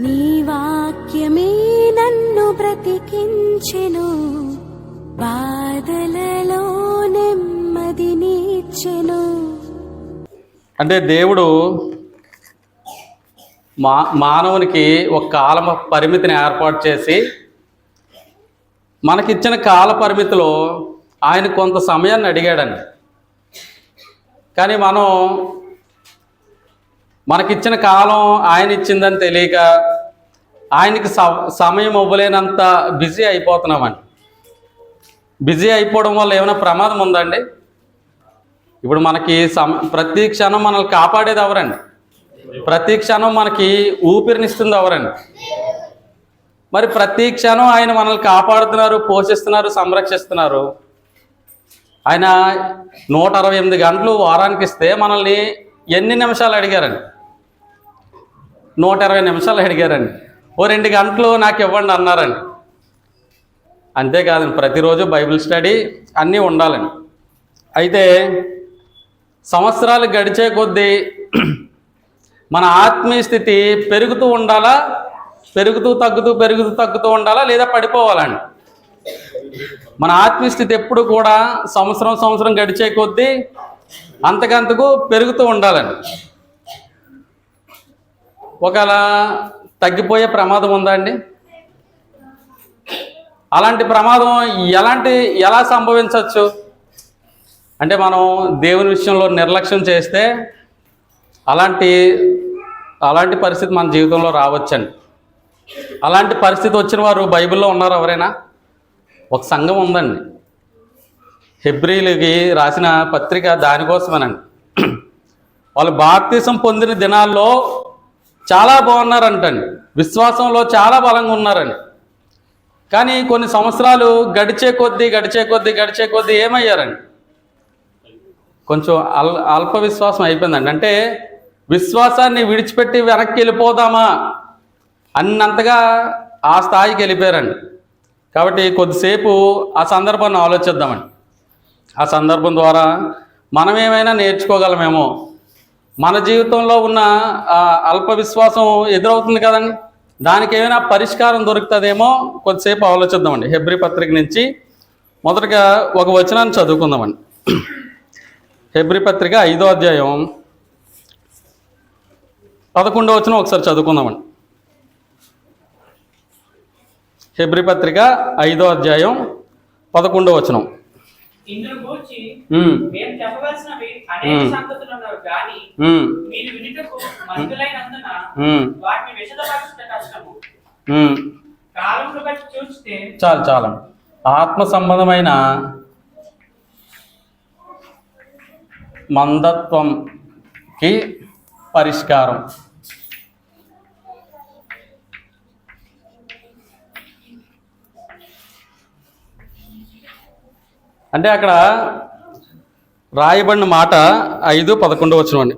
నీ వాక్యమే నన్ను బ్రతికించెను, బాధలలో నెమ్మదినిచ్చెను. అంటే దేవుడు మానవునికి ఒక కాల పరిమితిని ఏర్పాటు చేసి మనకిచ్చిన కాల పరిమితిలో ఆయన కొంత సమయాన్ని అడిగాడండి. కానీ మనం మనకిచ్చిన కాలం ఆయన ఇచ్చిందని తెలియక ఆయనకి సమయం ఇవ్వలేనంత బిజీ అయిపోతున్నామండి. బిజీ అయిపోవడం వల్ల ఏమైనా ప్రమాదం ఉందండి? ఇప్పుడు మనకి ప్రతి క్షణం మనల్ని కాపాడేది ఎవరండి? ప్రతి క్షణం మనకి ఊపిరినిస్తుంది ఎవరండి? మరి ప్రతి క్షణం ఆయన మనల్ని కాపాడుతున్నారు, పోషిస్తున్నారు, సంరక్షిస్తున్నారు. ఆయన 168 గంటలు వారానికి ఇస్తే మనల్ని ఎన్ని నిమిషాలు అడిగారండి? 120 నిమిషాలు అడిగారండి. ఓ 2 గంటలు నాకు ఇవ్వండి అన్నారండి. అంతేకాదండి, ప్రతిరోజు బైబిల్ స్టడీ అన్నీ ఉండాలండి. అయితే సంవత్సరాలు గడిచే కొద్దీ మన ఆత్మీయ స్థితి పెరుగుతూ ఉండాలా, పెరుగుతూ తగ్గుతూ ఉండాలా, లేదా పడిపోవాలండి? మన ఆత్మీయ స్థితి ఎప్పుడు కూడా సంవత్సరం గడిచే కొద్దీ అంతకంతకు పెరుగుతూ ఉండాలండి. ఒకవేళ తగ్గిపోయే ప్రమాదం ఉందా అండి? అలాంటి ప్రమాదం ఎలా సంభవించవచ్చు అంటే, మనం దేవుని విషయంలో నిర్లక్ష్యం చేస్తే అలాంటి పరిస్థితి మన జీవితంలో రావచ్చండి. అలాంటి పరిస్థితి వచ్చిన వారు బైబిల్లో ఉన్నారు ఎవరైనా? ఒక సంఘం ఉందండి, హెబ్రీలకి రాసిన పత్రిక దానికోసమేనండి. వాళ్ళు బాప్తిసం పొందిన దినాల్లో చాలా బాగున్నారంటండి, విశ్వాసంలో చాలా బలంగా ఉన్నారండి. కానీ కొన్ని సంవత్సరాలు గడిచే కొద్దీ ఏమయ్యారండి? కొంచెం అల్ప విశ్వాసం అయిపోయిందండి. అంటే విశ్వాసాన్ని విడిచిపెట్టి వెనక్కి వెళ్ళిపోదామా అన్నంతగా ఆ స్థాయికి వెళ్ళిపోయారండి. కాబట్టి కొద్దిసేపు ఆ సందర్భాన్ని ఆలోచిద్దామండి. ఆ సందర్భం ద్వారా మనం ఏమైనా నేర్చుకోగలమేమో. మన జీవితంలో ఉన్న అల్ప విశ్వాసం ఎదురవుతుంది కదండి, దానికి ఏమైనా పరిష్కారం దొరుకుతుందేమో కొద్దిసేపు ఆలోచిద్దామండి. హెబ్రీ పత్రిక నుంచి మొదటగా ఒక వచనాన్ని చదువుకుందామండి. హెబ్రీ పత్రిక 5వ అధ్యాయం 11వ వచనం ఒకసారి చదువుకుందామండి. హెబ్రీ పత్రిక 5వ అధ్యాయం 11వ వచనం. చాలా ఆత్మ సంబంధమైన మందత్వంకి పరిష్కారం. అంటే అక్కడ రాయబడిన మాట 5:11 వచనం.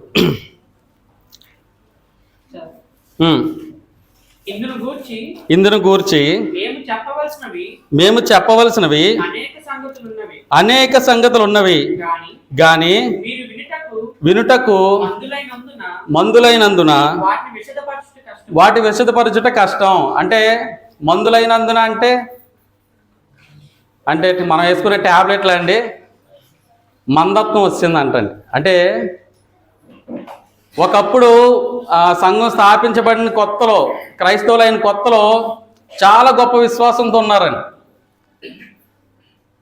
ఇందును గూర్చి మేము చెప్పవలసినవి అనేక సంగతులు ఉన్నవి, గాని వినుటకు మందులైనందున వాటి విశదపరచుట కష్టం. అంటే మందులైనందున అంటే మనం వేసుకునే ట్యాబ్లెట్లు అండి, మందత్వం వచ్చిందంటండి. అంటే ఒకప్పుడు సంఘం స్థాపించబడిన కొత్తలో, క్రైస్తవులైన కొత్తలో చాలా గొప్ప విశ్వాసంతో ఉన్నారండి.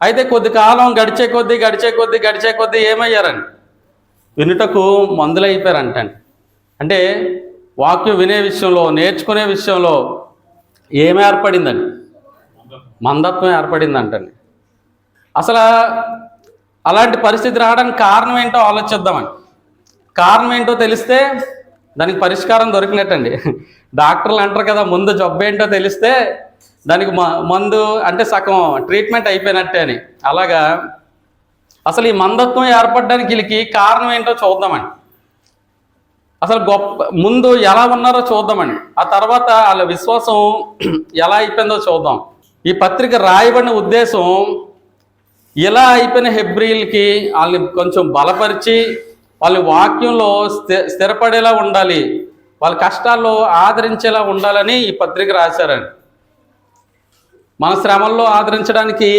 అయితే కొద్ది కాలం గడిచే కొద్దీ ఏమయ్యారండి? వినుటకు మందులైపోయారంటండి. అంటే వాక్యం వినే విషయంలో, నేర్చుకునే విషయంలో ఏమి ఏర్పడిందండి? మందత్వం ఏర్పడిందంటండి. అసలు అలాంటి పరిస్థితి రావడానికి కారణం ఏంటో ఆలోచిద్దామండి. కారణం ఏంటో తెలిస్తే దానికి పరిష్కారం దొరికినట్టండి. డాక్టర్లు అంటారు కదా, ముందు జబ్బు ఏంటో తెలిస్తే దానికి మందు అంటే సగం ట్రీట్మెంట్ అయిపోయినట్టే అని. అలాగా అసలు ఈ మందత్వం ఏర్పడడానికి వీళ్ళకి కారణం ఏంటో చూద్దామండి. అసలు ముందు ఎలా ఉన్నారో చూద్దామండి, ఆ తర్వాత వాళ్ళ విశ్వాసం ఎలా అయిపోయిందో చూద్దాం. ఈ పత్రిక రాయబడిన ఉద్దేశం ఇలా అయిపోయిన హెబ్రీలకి వాళ్ళని కొంచెం బలపరిచి వాళ్ళ వాక్యంలో స్థిరపడేలా ఉండాలి, వాళ్ళ కష్టాల్లో ఆదరించేలా ఉండాలని ఈ పత్రిక రాశారండి. మన శ్రమల్లో ఆదరించడానికి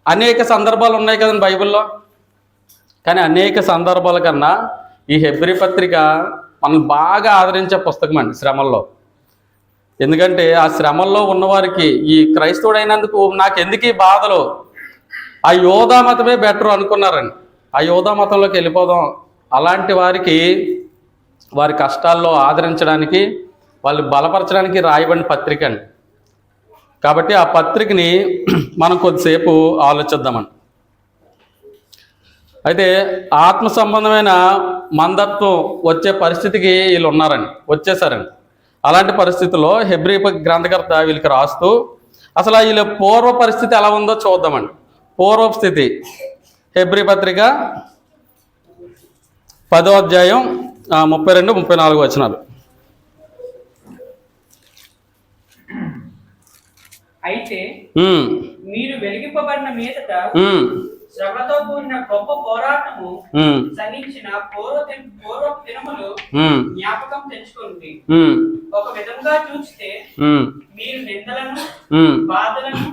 అనేక సందర్భాలు ఉన్నాయి కదండి బైబిల్లో. కానీ అనేక సందర్భాల కన్నా ఈ హెబ్రీ పత్రిక మనం బాగా ఆదరించే పుస్తకం అండి శ్రమల్లో. ఎందుకంటే ఆ శ్రమల్లో ఉన్నవారికి, ఈ క్రైస్తవుడైనందుకు నాకు ఎందుకు ఈ బాధలు, ఆ యోధా మతమే బెటర్ అనుకున్నారండి. ఆ యోధా మతంలోకి వెళ్ళిపోదాం. అలాంటి వారికి వారి కష్టాల్లో ఆదరించడానికి, వాళ్ళు బలపరచడానికి రాయబడిన పత్రిక అండి. కాబట్టి ఆ పత్రికని మనం కొద్దిసేపు ఆలోచిద్దామండి. అయితే ఆత్మ సంబంధమైన మందత్వం వచ్చే పరిస్థితికి వీళ్ళు ఉన్నారండి, వచ్చేసారండి. అలాంటి పరిస్థితుల్లో హెబ్రీ గ్రంథకర్త వీళ్ళకి రాస్తూ అసలు వీళ్ళ పూర్వ పరిస్థితి ఎలా ఉందో చూద్దామండి. పూర్వ స్థితి హెబ్రీ పత్రిక 10వ అధ్యాయం 32-34 వచనాలు. అయితే మీరు వెలిగింపబడిన మీదట శ్రమతో కూడిన గొప్ప పోరాటము సహించిన పూర్వ దినములు జ్ఞాపకం తెచ్చుకోండి. ఒక విధంగా చూస్తే మీరు నిందలను బాధలను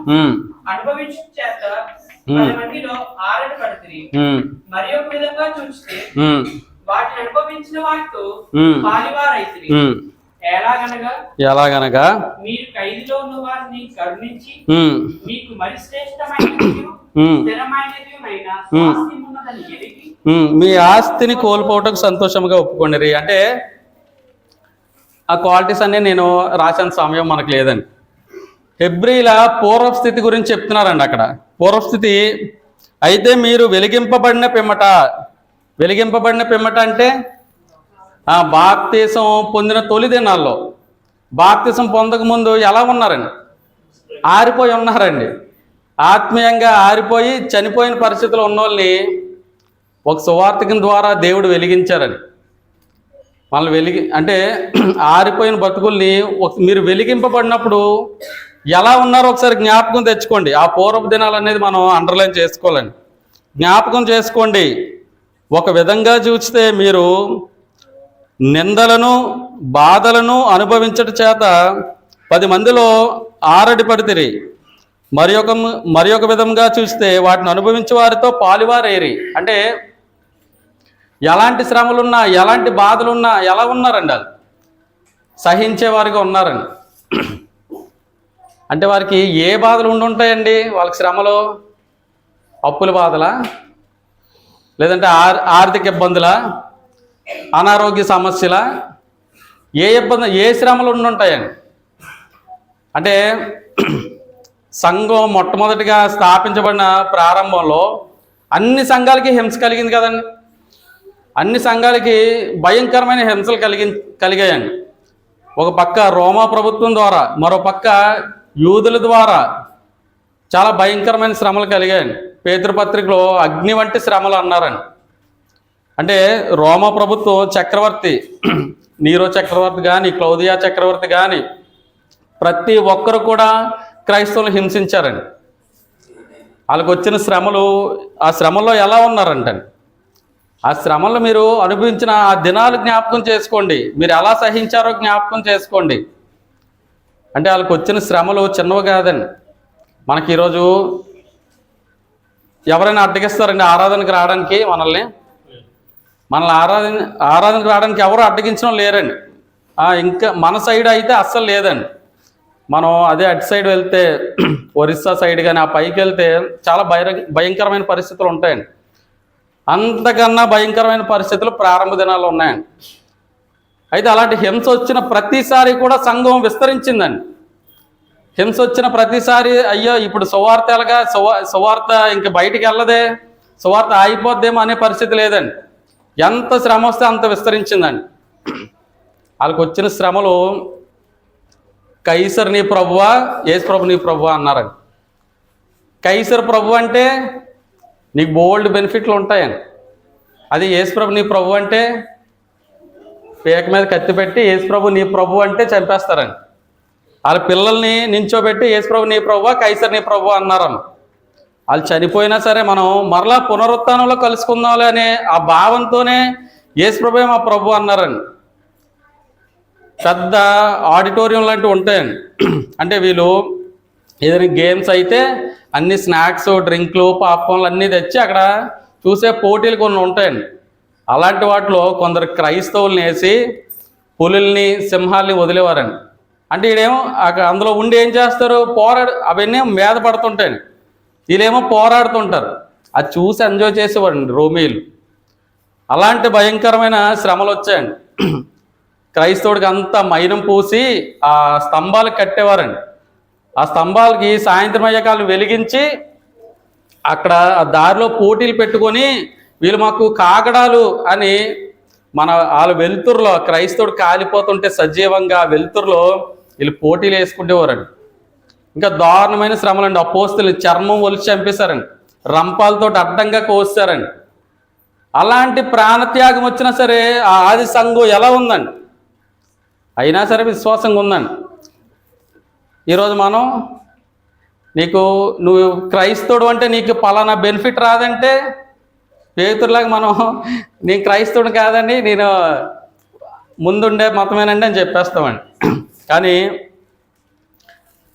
అనుభవించు చేత 10 మందిలో ఆరాటపడుతుంది. మరి ఒక విధంగా చూస్తే వాటిని అనుభవించిన వారితో పాలివారైతుంది. ఎలాగనగా మీరు ఖైదులో ఉన్న వారిని కరుణించి మీకు మరి శ్రేష్టమైన మీ ఆస్తిని కోల్పోవటం సంతోషంగా ఒప్పుకోండి. అంటే ఆ క్వాలిటీస్ అన్నీ నేను రాసిన సమయం మనకు లేదండి. హెబ్రీల పూర్వస్థితి గురించి చెప్తున్నారండి అక్కడ. పూర్వస్థితి అయితే మీరు వెలిగింపబడిన పిమ్మట అంటే బాప్తీసం పొందిన తొలి దినాల్లో, బాప్తీసం పొందక ముందు ఎలా ఉన్నారండి? ఆరిపోయి ఉన్నారండి. ఆత్మీయంగా ఆరిపోయి చనిపోయిన పరిస్థితుల్లో ఉన్న వాళ్ళని ఒక సువార్తికం ద్వారా దేవుడు వెలిగించారని. మనల్ని అంటే ఆరిపోయిన బతుకుల్ని మీరు వెలిగింపబడినప్పుడు ఎలా ఉన్నారో ఒకసారి జ్ఞాపకం తెచ్చుకోండి. ఆ పూర్వపు దినాలు అనేది మనం అండర్లైన్ చేసుకోవాలండి. జ్ఞాపకం చేసుకోండి. ఒక విధంగా చూస్తే మీరు నిందలను బాధలను అనుభవించడం చేత 10 మందిలో ఆరడిపడితిరి. మరి ఒక విధంగా చూస్తే వాటిని అనుభవించే వారితో పాలువారేరి. అంటే ఎలాంటి శ్రమలున్నా, ఎలాంటి బాధలున్నా ఎలా ఉన్నారండి? అది సహించేవారిగా ఉన్నారండి. అంటే వారికి ఏ బాధలు ఉండుంటాయండి? వాళ్ళకి శ్రమలో అప్పుల బాధలా, లేదంటే ఆర్థిక ఇబ్బందులా, అనారోగ్య సమస్యల, ఏ శ్రమలు ఉండుంటాయండి? అంటే సంఘం మొట్టమొదటిగా స్థాపించబడిన ప్రారంభంలో అన్ని సంఘాలకి హింస కలిగింది కదండి. అన్ని సంఘాలకి భయంకరమైన హింసలు కలిగాయండి. ఒక పక్క రోమా ప్రభుత్వం ద్వారా, మరో పక్క యూదుల ద్వారా చాలా భయంకరమైన శ్రమలు కలిగాయండి. పేతురుపత్రికలో అగ్ని వంటి శ్రమలు అన్నారండి. అంటే రోమా ప్రభుత్వం చక్రవర్తి, నీరో చక్రవర్తి కానీ, క్లౌదియా చక్రవర్తి కానీ ప్రతి ఒక్కరు కూడా క్రైస్తవులు హింసించారండి. వాళ్ళకి వచ్చిన శ్రమలు, ఆ శ్రమల్లో ఎలా ఉన్నారంటే, ఆ శ్రమలు మీరు అనుభవించిన ఆ దినాలు జ్ఞాపకం చేసుకోండి. మీరు ఎలా సహించారో జ్ఞాపకం చేసుకోండి. అంటే వాళ్ళకి వచ్చిన శ్రమలు చిన్నవి కాదండి. మనకి ఈరోజు ఎవరైనా అడ్డగిస్తారండి ఆరాధనకు రావడానికి? మనల్ని ఆరాధనకు రావడానికి ఎవరు అడ్డగించడం లేరండి. ఇంకా మన సైడ్ అయితే అస్సలు లేదండి. మనం అదే అటు సైడ్ వెళ్తే, ఒరిస్సా సైడ్ కానీ ఆ పైకి వెళ్తే చాలా భయంకరమైన పరిస్థితులు ఉంటాయండి. అంతకన్నా భయంకరమైన పరిస్థితులు ప్రారంభ దినాల్లో ఉన్నాయండి. అయితే అలాంటి హింస వచ్చిన ప్రతిసారి కూడా సంఘం విస్తరించిందండి. హింస వచ్చిన ప్రతిసారి అయ్యో ఇప్పుడు సువార్తలుగా సువార్త ఇంక బయటికి వెళ్ళదే, సువార్త ఆగిపోద్దేమో అనే పరిస్థితి లేదండి. ఎంత శ్రమ వస్తే అంత విస్తరించిందండి. వాళ్ళకి వచ్చిన శ్రమలు కైసర్ నీ ప్రభువా, యేసు ప్రభు నీ ప్రభువా అన్నారండి. కైసర్ ప్రభు అంటే నీకు బోల్డ్ బెనిఫిట్లు ఉంటాయండి. అది యేసు ప్రభు నీ ప్రభు అంటే పేక మీద కత్తి పెట్టి యేసు ప్రభు నీ ప్రభు అంటే చంపేస్తారండి. వాళ్ళ పిల్లల్ని నించోబెట్టి యేసు ప్రభు నీ ప్రభువా, కైసర్ నీ ప్రభు అన్నారన్న. వాళ్ళు చనిపోయినా సరే మనం మరలా పునరుత్థానంలో కలుసుకుందాంలే అనే ఆ భావంతోనే యేసు ప్రభువే మా ప్రభు అన్నారండి. పెద్ద ఆడిటోరియం లాంటివి ఉంటాయండి. అంటే వీళ్ళు ఏదైనా గేమ్స్ అయితే అన్ని స్నాక్స్, డ్రింక్లు, పాప్కార్న్లు అన్నీ తెచ్చి అక్కడ చూసే పోటీలు కొన్ని ఉంటాయండి. అలాంటి వాటిలో కొందరు క్రైస్తవుల్ని వేసి పులుల్ని, సింహాల్ని వదిలేవారండి. అంటే ఈడేమో అందులో ఉండి ఏం చేస్తారు, అవన్నీ మీద పడుతుంటాయండి. వీళ్ళేమో పోరాడుతుంటారు. అది చూసి ఎంజాయ్ చేసేవారండి రోమీలు. అలాంటి భయంకరమైన శ్రమలు వచ్చాయండి. క్రైస్తవుడికి అంతా మైనం పూసి ఆ స్తంభాలకు కట్టేవారండి. ఆ స్తంభాలకి సాయంత్రం అయ్యేకాలం వెలిగించి అక్కడ ఆ దారిలో పోటీలు పెట్టుకొని వీళ్ళు మాకు కాగడాలు అని వాళ్ళ వెలుతురులో క్రైస్తవుడు కాలిపోతుంటే సజీవంగా వెలుతురులో వీళ్ళు పోటీలు వేసుకుంటేవారండి. ఇంకా దారుణమైన శ్రమలండి. అపోస్తుల్ని చర్మం ఒలిచి చంపేశారండి, రంపాలతో అడ్డంగా కోస్తారండి. అలాంటి ప్రాణత్యాగం వచ్చినా సరే ఆ ఆది సంఘం ఎలా ఉందండి? అయినా సరే విశ్వాసంగా ఉందండి. ఈరోజు మనం నువ్వు క్రైస్తవుడు అంటే నీకు పలానా బెనిఫిట్ రాదంటే పేతురులాగా నేను క్రైస్తవుడు కాదండి, నేను ముందుండే మతమేనండి అని చెప్పేస్తామండి. కానీ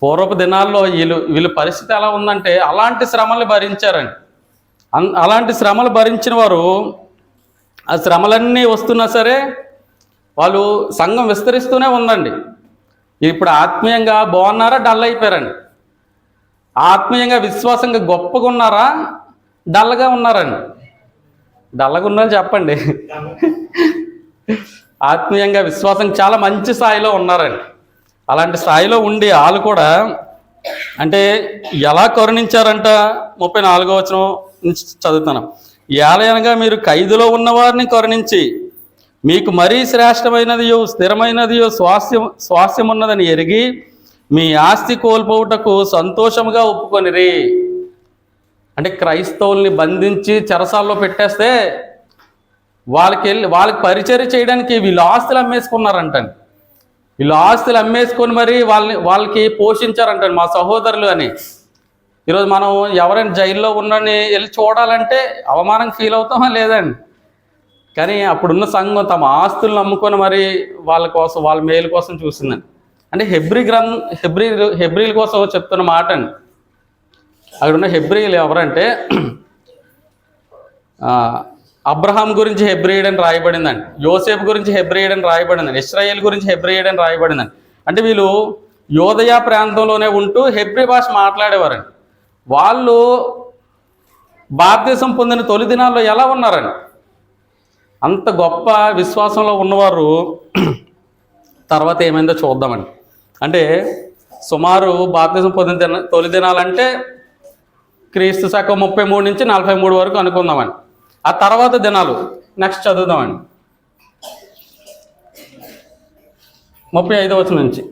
పూర్వపు దినాల్లో వీళ్ళ పరిస్థితి ఎలా ఉందంటే అలాంటి శ్రమలు భరించారండి. అలాంటి శ్రమలు భరించిన వారు ఆ శ్రమలన్నీ వస్తున్నా సరే వాళ్ళు సంఘం విస్తరిస్తూనే ఉందండి. ఇప్పుడు ఆత్మీయంగా బాగున్నారా, డల్ అయిపోయారండి? ఆత్మీయంగా విశ్వాసంగా గొప్పగా ఉన్నారా, డల్గా ఉన్నారండి? డల్గా ఉన్నారని చెప్పండి. ఆత్మీయంగా విశ్వాసం చాలా మంచి స్థాయిలో ఉన్నారండి. అలాంటి స్థాయిలో ఉండి వాళ్ళు కూడా అంటే ఎలా కరుణించారంట 34వ వచనం నుంచి చదువుతాను. ఏలయనగా మీరు ఖైదులో ఉన్నవారిని కరుణించి మీకు మరీ శ్రేష్టమైనదియో స్థిరమైనదియో స్వాస్థ్యం ఉన్నదని ఎరిగి మీ ఆస్తి కోల్పోవుటకు సంతోషముగా ఒప్పుకొనిరి. అంటే క్రైస్తవుల్ని బంధించి చెరసాల్లో పెట్టేస్తే వాళ్ళకి పరిచర్య చేయడానికి వీళ్ళు ఆస్తులు అమ్మేసుకున్నారంటండి. వీళ్ళు ఆస్తులు అమ్మేసుకొని మరి వాళ్ళకి పోషించారంటండి మా సహోదరులు అని. ఈరోజు మనం ఎవరైనా జైల్లో ఉన్నని వెళ్ళి చూడాలంటే అవమానం ఫీల్ అవుతామా లేదండి? కానీ అప్పుడున్న సంఘం తమ ఆస్తులను అమ్ముకొని మరి వాళ్ళ మేలు కోసం చూసిందండి. అంటే హెబ్రీల కోసం చెప్తున్న మాట అండి. అక్కడున్న హెబ్రీలు ఎవరంటే అబ్రహాం గురించి హెబ్రీయుడు అని రాయబడిందండి, యోసేపు గురించి హెబ్రీయుడు అని రాయబడిందండి, ఇశ్రాయేల్ గురించి హెబ్రీయుడు అని రాయబడిందండి. అంటే వీళ్ళు యోదయ ప్రాంతంలోనే ఉంటూ హెబ్రీ భాష మాట్లాడేవారండి. వాళ్ళు బాప్తిసం పొందిన తొలి దినాల్లో ఎలా ఉన్నారండి? అంత గొప్ప విశ్వాసంలో ఉన్నవారు తర్వాత ఏమైందో చూద్దామండి. అంటే సుమారు బాప్తిసం పొందిన తొలి దినాలంటే క్రీస్తు శకం 33 నుంచి 43 వరకు అనుకుందామండి. ఆ తర్వాత దినాలు నెక్స్ట్ చదువుదామండి. 35వ వచనం నుంచి.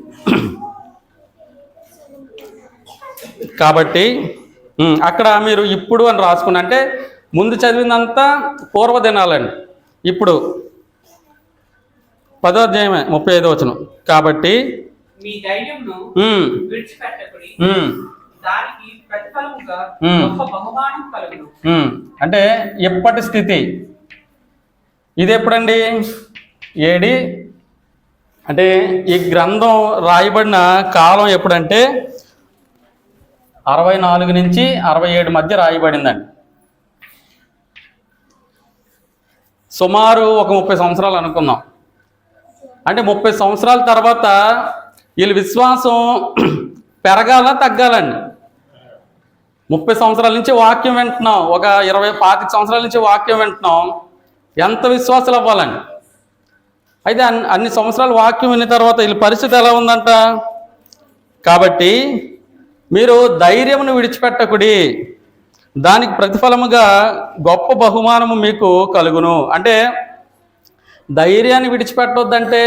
కాబట్టి అక్కడ మీరు ఇప్పుడు అని రాసుకున్నా అంటే ముందు చదివిందంతా పూర్వ దినాలండి. ఇప్పుడు 10వ అధ్యాయమే 35వ వచనం. కాబట్టి మీ ధైర్యమును విడిచిపెట్టకుడి, దానికి ప్రతిఫలముగా గొప్ప బహుమానం కలుగును. అంటే ఎప్పటి స్థితి ఇది? ఎప్పుడండి? ఏడి అంటే ఈ గ్రంథం రాయబడిన కాలం ఎప్పుడంటే 64 నుంచి 67 మధ్య రాయబడిందండి. సుమారు ఒక 30 సంవత్సరాలు అనుకుందాం. అంటే 30 సంవత్సరాల తర్వాత వీళ్ళ విశ్వాసం పెరగాల తగ్గాలండి? 30 సంవత్సరాల నుంచి వాక్యం వింటున్నాం, ఒక 20-25 సంవత్సరాల నుంచి వాక్యం వింటున్నాం, ఎంత విశ్వాసాలు అవ్వాలండి? అయితే అన్ని సంవత్సరాలు వాక్యం విన్న తర్వాత వీళ్ళ పరిస్థితి ఎలా ఉందంట? కాబట్టి మీరు ధైర్యమును విడిచిపెట్టకుడి, దానికి ప్రతిఫలముగా గొప్ప బహుమానము మీకు కలుగును. అంటే ధైర్యాన్ని విడిచిపెట్టొద్దంటే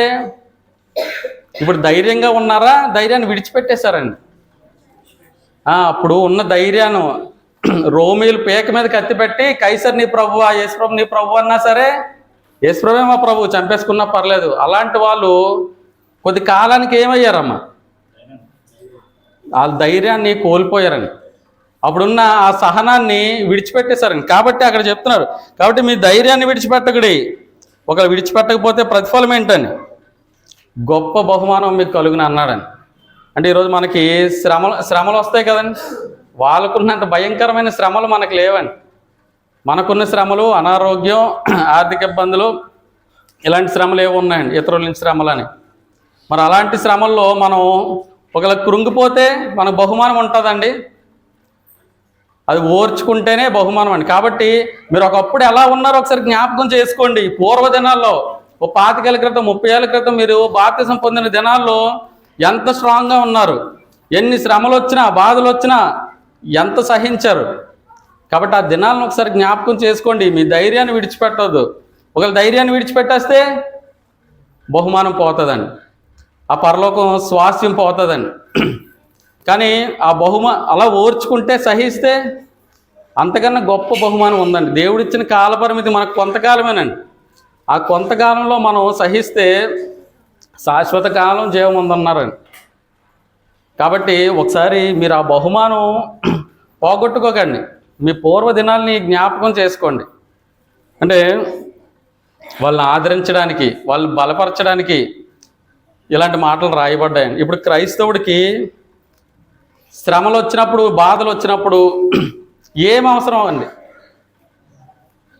ఇప్పుడు ధైర్యంగా ఉన్నారా, ధైర్యాన్ని విడిచిపెట్టేశారండి? అప్పుడు ఉన్న ధైర్యాన్ని రోమీలు పేక మీద కత్తి పెట్టి కైసర్ నీ ప్రభువా, యేసుప్రభు నీ ప్రభు అన్నా సరే యేసుప్రభే మా ప్రభు, చంపేసుకున్నా పర్లేదు. అలాంటి వాళ్ళు కొద్ది కాలానికి ఏమయ్యారమ్మా? వాళ్ళ ధైర్యాన్ని కోల్పోయారండి. అప్పుడున్న ఆ సహనాన్ని విడిచిపెట్టేశారండి. కాబట్టి అక్కడ చెప్తున్నారు, కాబట్టి మీ ధైర్యాన్ని విడిచిపెట్టకుడి. ఒకవేళ విడిచిపెట్టకపోతే ప్రతిఫలం ఏంటని? గొప్ప బహుమానం మీకు కలుగును అన్నాడని. అంటే ఈరోజు మనకి శ్రమలు వస్తాయి కదండి. వాళ్ళకున్నంత భయంకరమైన శ్రమలు మనకు లేవండి. మనకున్న శ్రమలు అనారోగ్యం, ఆర్థిక ఇబ్బందులు, ఇలాంటి శ్రమలు ఏమి ఉన్నాయండి, ఇతరుల నుంచి శ్రమలని. మరి అలాంటి శ్రమల్లో మనం ఒకవేళ కృంగిపోతే మనకు బహుమానం ఉంటుందండి. అది ఓర్చుకుంటేనే బహుమానం అండి. కాబట్టి మీరు ఒకప్పుడు ఎలా ఉన్నారో ఒకసారి జ్ఞాపకం చేసుకోండి. పూర్వదినాల్లో 25 ఏళ్ళ క్రితం 30 ఏళ్ళ క్రితం మీరు బాప్తిసం పొందిన దినాల్లో ఎంత స్ట్రాంగ్గా ఉన్నారు, ఎన్ని శ్రమలు వచ్చినా బాధలు వచ్చినా ఎంత సహించారు. కాబట్టి ఆ దినాలను ఒకసారి జ్ఞాపకం చేసుకోండి. మీ ధైర్యాన్ని విడిచిపెట్టవద్దు. ఒకవేళ ధైర్యాన్ని విడిచిపెట్టేస్తే బహుమానం పోతుందండి, ఆ పరలోకం స్వాస్థ్యం పోతుందండి. కానీ ఆ అలా ఓర్చుకుంటే సహిస్తే అంతకన్నా గొప్ప బహుమానం ఉందండి. దేవుడిచ్చిన కాలపరిమితి మనకు కొంతకాలమేనండి. ఆ కొంతకాలంలో మనం సహిస్తే శాశ్వత కాలం జీవం ఉందన్నారండి. కాబట్టి ఒకసారి మీరు ఆ బహుమానం పోగొట్టుకోకండి. మీ పూర్వదినాల్ని జ్ఞాపకం చేసుకోండి. అంటే వాళ్ళని ఆదరించడానికి, వాళ్ళని బలపరచడానికి ఇలాంటి మాటలు రాయబడ్డాయండి. ఇప్పుడు క్రైస్తవుడికి శ్రమలు వచ్చినప్పుడు, బాధలు వచ్చినప్పుడు ఏం అవసరం అండి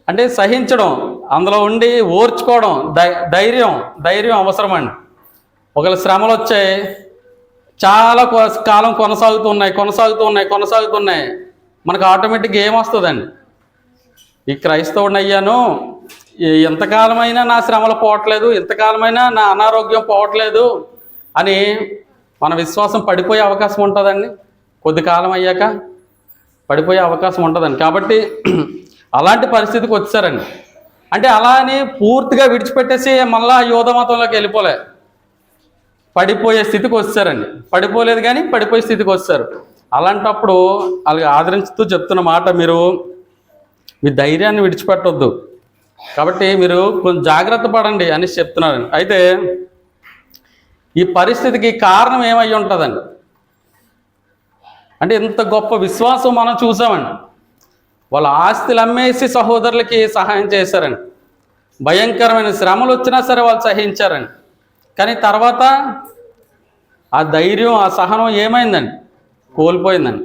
అంటే సహించడం, అందులో ఉండి ఓర్చుకోవడం, ధైర్యం అవసరం అండి. ఒకవేళ శ్రమలు వచ్చాయి, చాలా కాలం కొనసాగుతున్నాయి, మనకు ఆటోమేటిక్గా ఏమొస్తుందండి, ఈ క్రైస్తవుడిని అయ్యాను, ఎంతకాలమైనా నా శ్రమలు పోవట్లేదు, ఎంతకాలమైనా నా అనారోగ్యం పోవట్లేదు అని మన విశ్వాసం పడిపోయే అవకాశం ఉంటుందండి. కొద్ది కాలం అయ్యాక పడిపోయే అవకాశం ఉంటుందండి. కాబట్టి అలాంటి పరిస్థితికి వచ్చారండి. అంటే అలా అని పూర్తిగా విడిచిపెట్టేసి మళ్ళా యోధ మతంలోకి వెళ్ళిపోలే, పడిపోయే స్థితికి వచ్చారండి. పడిపోలేదు కానీ పడిపోయే స్థితికి వచ్చారు. అలాంటప్పుడు అలాగే ఆదరించుతూ చెప్తున్న మాట, మీరు మీ ధైర్యాన్ని విడిచిపెట్టొద్దు. కాబట్టి మీరు కొంచెం జాగ్రత్త పడండి అని చెప్తున్నారు. అయితే ఈ పరిస్థితికి కారణం ఏమై ఉంటుందండి అంటే ఇంత గొప్ప విశ్వాసం మనం చూసామండి. వాళ్ళ ఆస్తులు అమ్మేసి సహోదరులకి సహాయం చేశారండి. భయంకరమైన శ్రమలు వచ్చినా సరే వాళ్ళు సహించారండి. కానీ తర్వాత ఆ ధైర్యం, ఆ సహనం ఏమైందండి, కోల్పోయిందండి.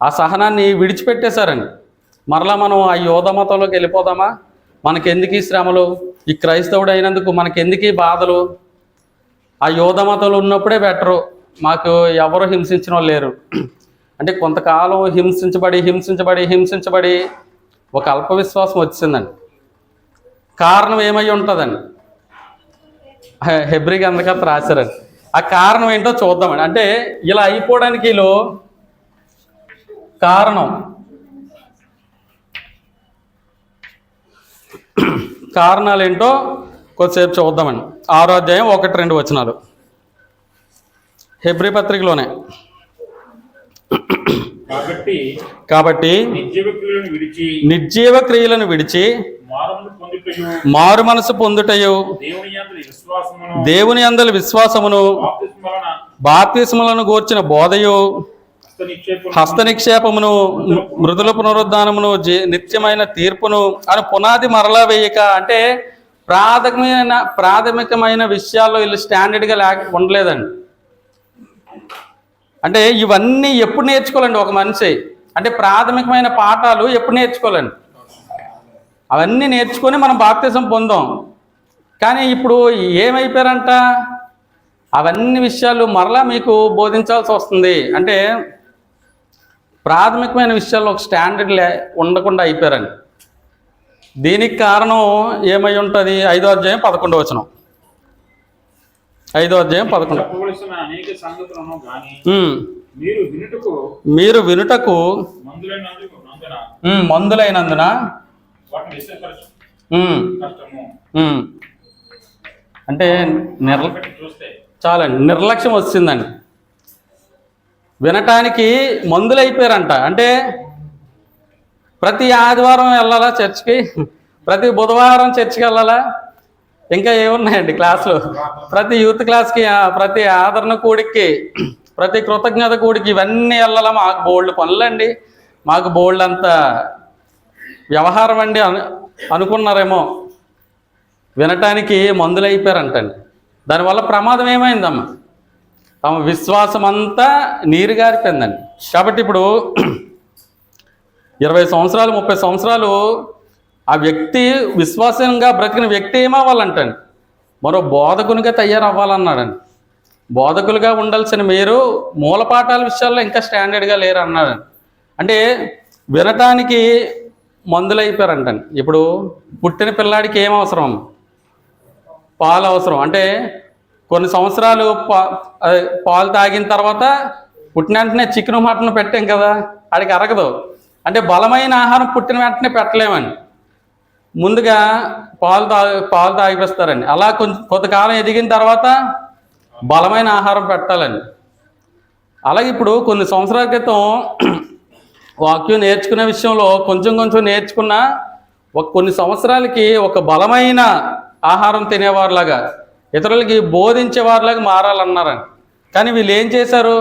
ఆ సహనాన్ని విడిచిపెట్టేశారండి. మరలా మనం ఆ యోధ మతంలోకి వెళ్ళిపోదామా? మనకెందుకు ఈ శ్రమలు, ఈ క్రైస్తవుడు అయినందుకు మనకెందుకు ఈ బాధలు, ఆ యోధ మతంలో ఉన్నప్పుడే బెటరు, మాకు ఎవరు హింసించిన వాళ్ళు లేరు అంటే కొంతకాలం హింసించబడి ఒక అల్ప విశ్వాసం వచ్చిందండి. కారణం ఏమై ఉంటుందండి, హెబ్రీ గ్రంథకర్త రాశారండి. ఆ కారణం ఏంటో చూద్దామండి. అంటే ఇలా అయిపోవడానికి కారణాలు ఏంటో కొద్దిసేపు చూద్దామండి. 6వ అధ్యాయం 1-2 వచనాలు హెబ్రీ పత్రికలోనే. కాబట్టి నిర్జీవ క్రియలను విడిచి మారు మనసు పొందుటయు, దేవుని యందలి విశ్వాసమును, బాప్తిస్మలను గూర్చిన బోధయు, హస్త నిక్షేపమును, మృదుల పునరుద్ధానమును, నిత్యమైన తీర్పును అని పునాది మరలా వేయక, అంటే ప్రాథమికమైన విషయాల్లో వీళ్ళు స్టాండర్డ్గా ఉండలేదండి. అంటే ఇవన్నీ ఎప్పుడు నేర్చుకోవాలండి ఒక మనిషి, అంటే ప్రాథమికమైన పాఠాలు ఎప్పుడు నేర్చుకోవాలండి, అవన్నీ నేర్చుకొని మనం బాప్తిజం పొందాం. కానీ ఇప్పుడు ఏమైపోయారంట, అవన్నీ విషయాలు మరలా మీకు బోధించాల్సి వస్తుంది. అంటే ప్రాథమికమైన విషయాల్లో ఒక స్టాండర్డ్ ఉండకుండా అయిపోయారండి. దీనికి కారణం ఏమై ఉంటుంది? 5వ అధ్యాయం 11వ వచనం. 5వ అధ్యాయం 11. మీరు వినుటకు మందులైనందున అంటే చాలండి, నిర్లక్ష్యం వచ్చిందండి. వినటానికి మందులైపోయారంట. అంటే ప్రతి ఆదివారం వెళ్ళాలా చర్చికి, ప్రతి బుధవారం చర్చికి వెళ్ళాలా, ఇంకా ఏమున్నాయండి క్లాసులు, ప్రతి యూత్ క్లాస్కి, ప్రతి ఆదరణ కూడికి, ప్రతి కృతజ్ఞత కూడికి, ఇవన్నీ వెళ్ళాలా, మాకు బోల్డ్ పనులండి, మాకు బోల్డ్ అంత వ్యవహారం అండి అనుకున్నారేమో. వినటానికి మందులైపోయారంటండి. దానివల్ల ప్రమాదం ఏమైందమ్మా? తమ విశ్వాసం అంతా నీరు గారిపోయిందండి. కాబట్టి ఇప్పుడు 20 సంవత్సరాలు 30 సంవత్సరాలు ఆ వ్యక్తి విశ్వాసంగా బ్రతికిన వ్యక్తి ఏమవ్వాలంటండి? మరో బోధకునిగా తయారవ్వాలన్నాడండి. బోధకులుగా ఉండాల్సిన మీరు మూలపాఠాల విషయాల్లో ఇంకా స్టాండర్డ్గా లేరు అన్నాడండి. అంటే వినటానికి మందులు అయిపోయారంటండి. ఇప్పుడు పుట్టిన పిల్లాడికి ఏం అవసరం? పాలు అవసరం. అంటే కొన్ని సంవత్సరాలు పాలు తాగిన తర్వాత పుట్టిన వెంటనే చికెన్ మటన్ పెట్టాం కదా, ఆడికి అరగదు. అంటే బలమైన ఆహారం పుట్టిన వెంటనే పెట్టలేమండి, ముందుగా పాలు తాగిపిస్తారండి. అలా కొంతకాలం ఎదిగిన తర్వాత బలమైన ఆహారం పెట్టాలండి. అలాగే ఇప్పుడు కొన్ని సంవత్సరాల క్రితం వాక్యం నేర్చుకునే విషయంలో కొంచెం నేర్చుకున్న కొన్ని సంవత్సరాలకి ఒక బలమైన ఆహారం తినేవారిలాగా, ఇతరులకి బోధించేవారిలాగా మారాలన్నారండి. కానీ వీళ్ళు ఏం చేశారు?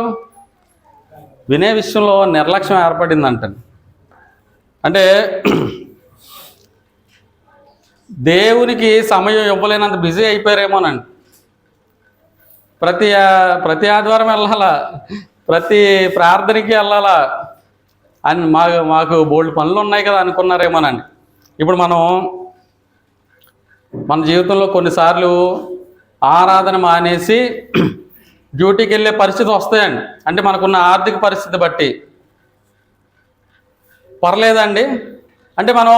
వినే విషయంలో నిర్లక్ష్యం ఏర్పడిందంటండి. అంటే దేవునికి సమయం ఇవ్వలేనంత బిజీ అయిపోయారేమోనండి. ప్రతి ఆదివారం వెళ్ళాలా, ప్రతి ప్రార్థనకి వెళ్ళాలా అని మాకు బోల్డ్ పనులు ఉన్నాయి కదా అనుకున్నారేమోనండి. ఇప్పుడు మన జీవితంలో కొన్నిసార్లు ఆరాధన మానేసి డ్యూటీకి వెళ్ళే పరిస్థితి వస్తాయండి. అంటే మనకున్న ఆర్థిక పరిస్థితి బట్టి పర్లేదండి. అంటే మనం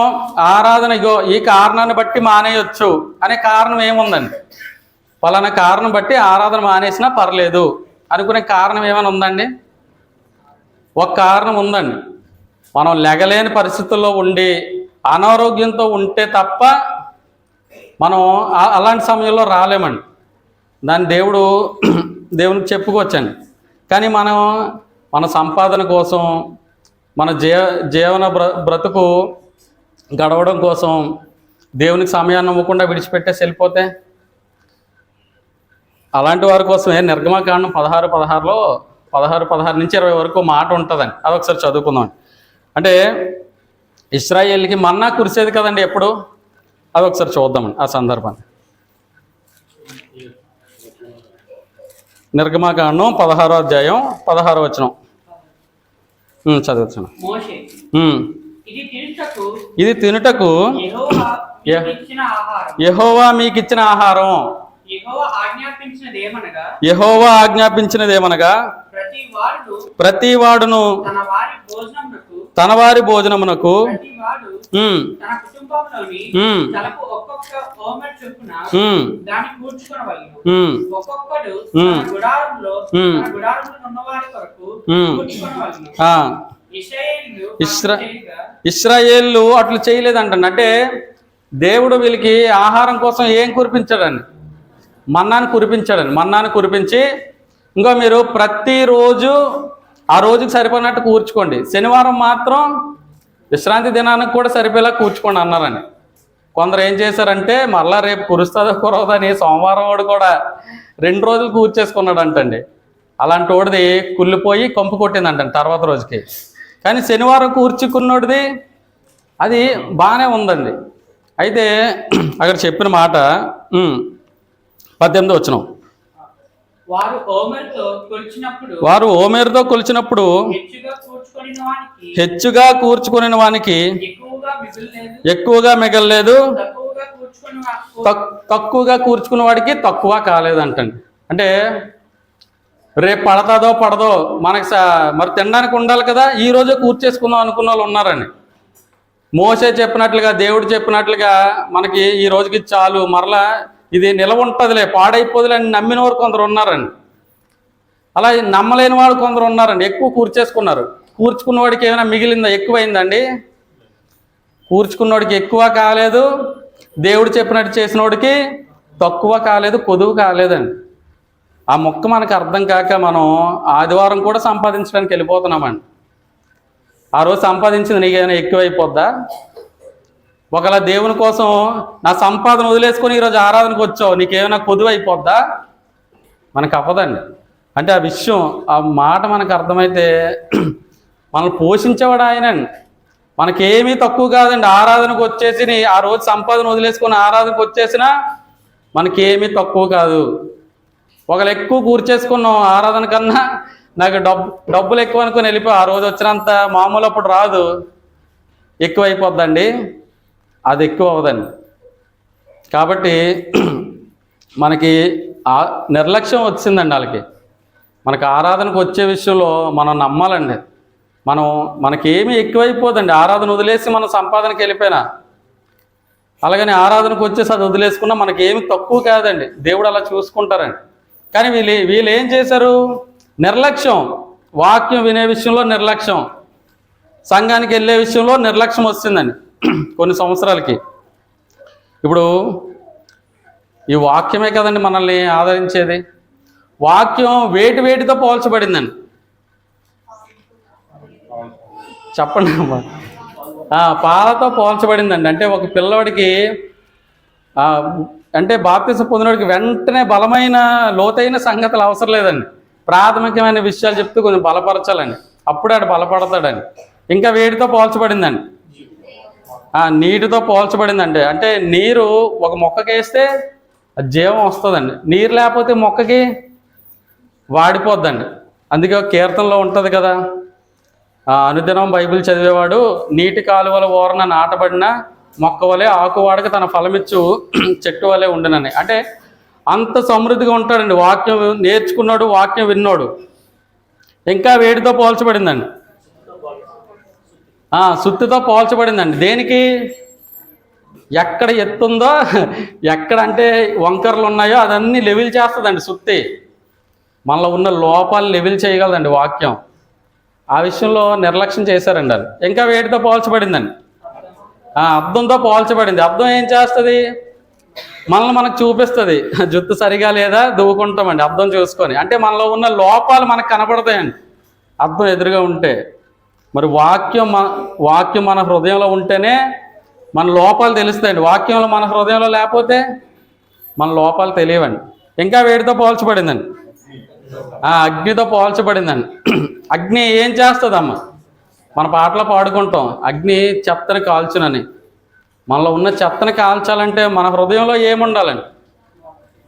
ఆరాధన ఈ కారణాన్ని బట్టి మానేయొచ్చు అనే కారణం ఏముందండి? పలానా కారణం బట్టి ఆరాధన మానేసినా పర్లేదు అనుకునే కారణం ఏమైనా ఉందండి? ఒక కారణం ఉందండి. మనం లెగలేని పరిస్థితుల్లో ఉండి అనారోగ్యంతో ఉంటే తప్ప మనం అలాంటి సమయంలో రాలేమండి. దాన్ని దేవునికి చెప్పుకోవచ్చండి. కానీ మన సంపాదన కోసం, మన జీవన బ్రతుకు గడవడం కోసం దేవునికి సమయాన్ని ఇవ్వకుండా విడిచిపెట్టేసి వెళ్ళిపోతే, అలాంటి వారి కోసమే నిర్గమకాండం 16 నుంచి 20 వరకు మాట ఉంటుందండి. అదొకసారి చదువుకుందాం. అంటే ఇశ్రాయేల్కి మన్నా కురిసేది కదండి ఎప్పుడు, అదొకసారి చూద్దామండి ఆ సందర్భాన్ని. నిర్గమకాండం 16వ అధ్యాయం 16వ వచనం చదువుతున్నాను. ఇది తినుటకు యెహోవా మీకిచ్చిన ఆహారం. యెహోవా ఆజ్ఞాపించినదేమనగా ప్రతి వాడును తన వారి భోజనమునకు ఇశ్రాయేలు అట్లు చేయలేదంటండి. అంటే దేవుడు వీళ్ళకి ఆహారం కోసం ఏం కురిపించాడండి? మన్నాను కురిపించి ఇంకో మీరు ప్రతిరోజు ఆ రోజుకి సరిపోయినట్టు కూర్చుకోండి, శనివారం మాత్రం విశ్రాంతి దినానికి కూడా సరిపోయేలా కూర్చుకోండి అన్నారండి. కొందరు ఏం చేశారంటే మళ్ళా రేపు కురుస్తుందో కురవదని సోమవారం వాడు కూడా 2 రోజులు కూర్చేసుకున్నాడు అంటండి. అలాంటి వాడిది కుళ్ళిపోయి కంపు కొట్టిందంటండి తర్వాత రోజుకి. కానీ శనివారం కూర్చుకున్నోడిది అది బాగానే ఉందండి. అయితే అక్కడ చెప్పిన మాట 18వ వచనం, వారు ఓమెరుతో కొలిచినప్పుడు హెచ్చుగా కూర్చుకుని వానికి ఎక్కువగా మిగలలేదు, తక్కువగా కూర్చుకున్న వాడికి తక్కువ కాలేదంటండి. అంటే రేపు పడదో మనకి మరి తినడానికి ఉండాలి కదా, ఈ రోజే కూర్చేసుకుందాం అనుకున్న వాళ్ళు ఉన్నారండి. మోసే చెప్పినట్లుగా, దేవుడు చెప్పినట్లుగా మనకి ఈ రోజుకి చాలు, మరలా ఇది నిలవ ఉంటుందిలే, పాడైపోదులే అని నమ్మిన వారు కొందరు ఉన్నారండి. అలా నమ్మలేని వాడు కొందరు ఉన్నారండి. ఎక్కువ కూర్చేసుకున్నారు. కూర్చుకున్నవాడికి ఏమైనా మిగిలిందా? ఎక్కువైందండి. కూర్చుకున్నవాడికి ఎక్కువ కాలేదు, దేవుడు చెప్పినట్టు చేసినోడికి తక్కువ కాలేదు, పొదువు కాలేదండి. ఆ మొక్క మనకు అర్థం కాక మనం ఆదివారం కూడా సంపాదించడానికి వెళ్ళిపోతున్నామండి. ఆ రోజు సంపాదించింది నీకేమైనా ఎక్కువైపోద్దా? ఒకవేళ దేవుని కోసం నా సంపాదన వదిలేసుకొని ఈరోజు ఆరాధనకు వచ్చావు, నీకేమైనా పొదువు అయిపోద్దా? మనకు అవ్వదండి. అంటే ఆ విషయం, ఆ మాట మనకు అర్థమైతే మనల్ని పోషించేవాడు ఆయనండి. మనకేమీ తక్కువ కాదండి. ఆరాధనకు వచ్చేసి ఆ రోజు సంపాదన వదిలేసుకొని ఆరాధనకు వచ్చేసినా మనకేమీ తక్కువ కాదు. ఒకళ్ళు ఎక్కువ కూర్చేసుకున్నాం ఆరాధన కన్నా, నాకు డబ్బులు ఎక్కువ అనుకుని వెళ్ళిపోయి ఆ రోజు వచ్చినంత మామూలు అప్పుడు రాదు, ఎక్కువ అయిపోద్దండి, అది ఎక్కువ అవ్వదండి. కాబట్టి మనకి నిర్లక్ష్యం వచ్చిందండి వాళ్ళకి. మనకు ఆరాధనకు వచ్చే విషయంలో మనం నమ్మాలండి. మనకేమీ ఎక్కువైపోదండి ఆరాధన వదిలేసి మనం సంపాదనకి వెళ్ళిపోయినా. అలాగని ఆరాధనకు వచ్చేసి అది వదిలేసుకున్నా మనకేమి తక్కువ కాదండి, దేవుడు అలా చూసుకుంటారండి. కానీ వీళ్ళు ఏం చేశారు? నిర్లక్ష్యం. వాక్యం వినే విషయంలో నిర్లక్ష్యం, సంఘానికి వెళ్ళే విషయంలో నిర్లక్ష్యం వచ్చిందండి కొన్ని సంవత్సరాలకి. ఇప్పుడు ఈ వాక్యమే కదండి మనల్ని ఆదరించేది. వాక్యం వేటితో పోల్చబడిందండి, చెప్పండి అమ్మా. పాలతో పోల్చబడిందండి. అంటే ఒక పిల్లవాడికి అంటే బాప్తిసం పొందినవాడికి వెంటనే బలమైన లోతైన సంగతులు అవసరం లేదండి, ప్రాథమికమైన విషయాలు చెప్తూ కొంచెం బలపరచాలండి, అప్పుడే ఆడు బలపడతాడండి. ఇంకా వేడితో పోల్చబడిందండి, నీటితో పోల్చబడిందండి. అంటే నీరు ఒక మొక్కకి వేస్తే జీవం వస్తుందండి, నీరు లేకపోతే మొక్కకి వాడిపోద్దండి. అందుకే కీర్తనలో ఉంటుంది కదా, అనుదినం బైబిల్ చదివేవాడు నీటి కాలువల ఓరన నాటబడిన మొక్క వలె ఆకువాడక తన ఫలమిచ్చు చెట్టు వలె ఉండునని. అంటే అంత సమృద్ధిగా ఉంటాడండి వాక్యం నేర్చుకున్నాడు, వాక్యం విన్నాడు. ఇంకా వేడితో పోల్చబడిందండి, సుత్తితో పోల్చబడిందండి. దేనికి? ఎక్కడ ఎత్తుందో, ఎక్కడ అంటే వంకరలు ఉన్నాయో అదన్నీ లెవెల్ చేస్తుందండి సుత్తి. మనలో ఉన్న లోపాలు లెవెల్ చేయగలదండి వాక్యం. ఆ విషయంలో నిర్లక్ష్యం చేశారండి అది. ఇంకా వేటితో పోల్చబడిందండి? అద్దంతో పోల్చబడింది. అద్దం ఏం చేస్తుంది? మనల్ని మనకు చూపిస్తుంది, జుట్టు సరిగా లేదా దువ్వుకుంటామండి అద్దం చూసుకొని. అంటే మనలో ఉన్న లోపాలు మనకు కనపడతాయండి అద్దం ఎదురుగా ఉంటే. మరి వాక్యం మన హృదయంలో ఉంటేనే మన లోపాలు తెలుస్తాయండి. వాక్యంలో మన హృదయంలో లేకపోతే మన లోపాలు తెలియవండి. ఇంకా వేడితో పోల్చబడిందండి, అగ్నితో పోల్చబడిందండి. అగ్ని ఏం చేస్తుందమ్మా? మన పాటలో పాడుకుంటాం, అగ్ని చెత్తని కాల్చునని. మనలో ఉన్న చెత్తని కాల్చాలంటే మన హృదయంలో ఏముండాలండి?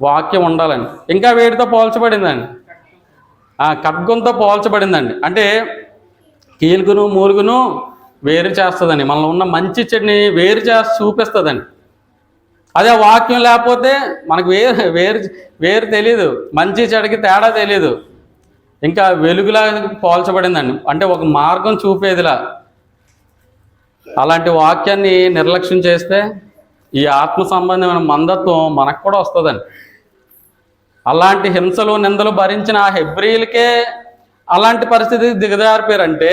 వాక్యం ఉండాలండి. ఇంకా వేడితో పోల్చబడిందండి, ఖడ్గంతో పోల్చబడిందండి. అంటే కీలుగును మూలుగును వేరు చేస్తుందండి, మనలో ఉన్న మంచి చెడుని వేరు చేసి చూపిస్తుందండి. అదే వాక్యం లేకపోతే మనకు వేరు తెలియదు, మంచి చెడుకి తేడా తెలియదు. ఇంకా వెలుగులా పోల్చబడిందండి, అంటే ఒక మార్గం చూపేదిలా. అలాంటి వాక్యాన్ని నిర్లక్ష్యం చేస్తే ఈ ఆత్మ సంబంధమైన మందత్వం మనకు కూడా వస్తుందండి. అలాంటి హింసలు నిందలు భరించిన ఆ హెబ్రీలకే అలాంటి పరిస్థితి దిగజారిపోయారంటే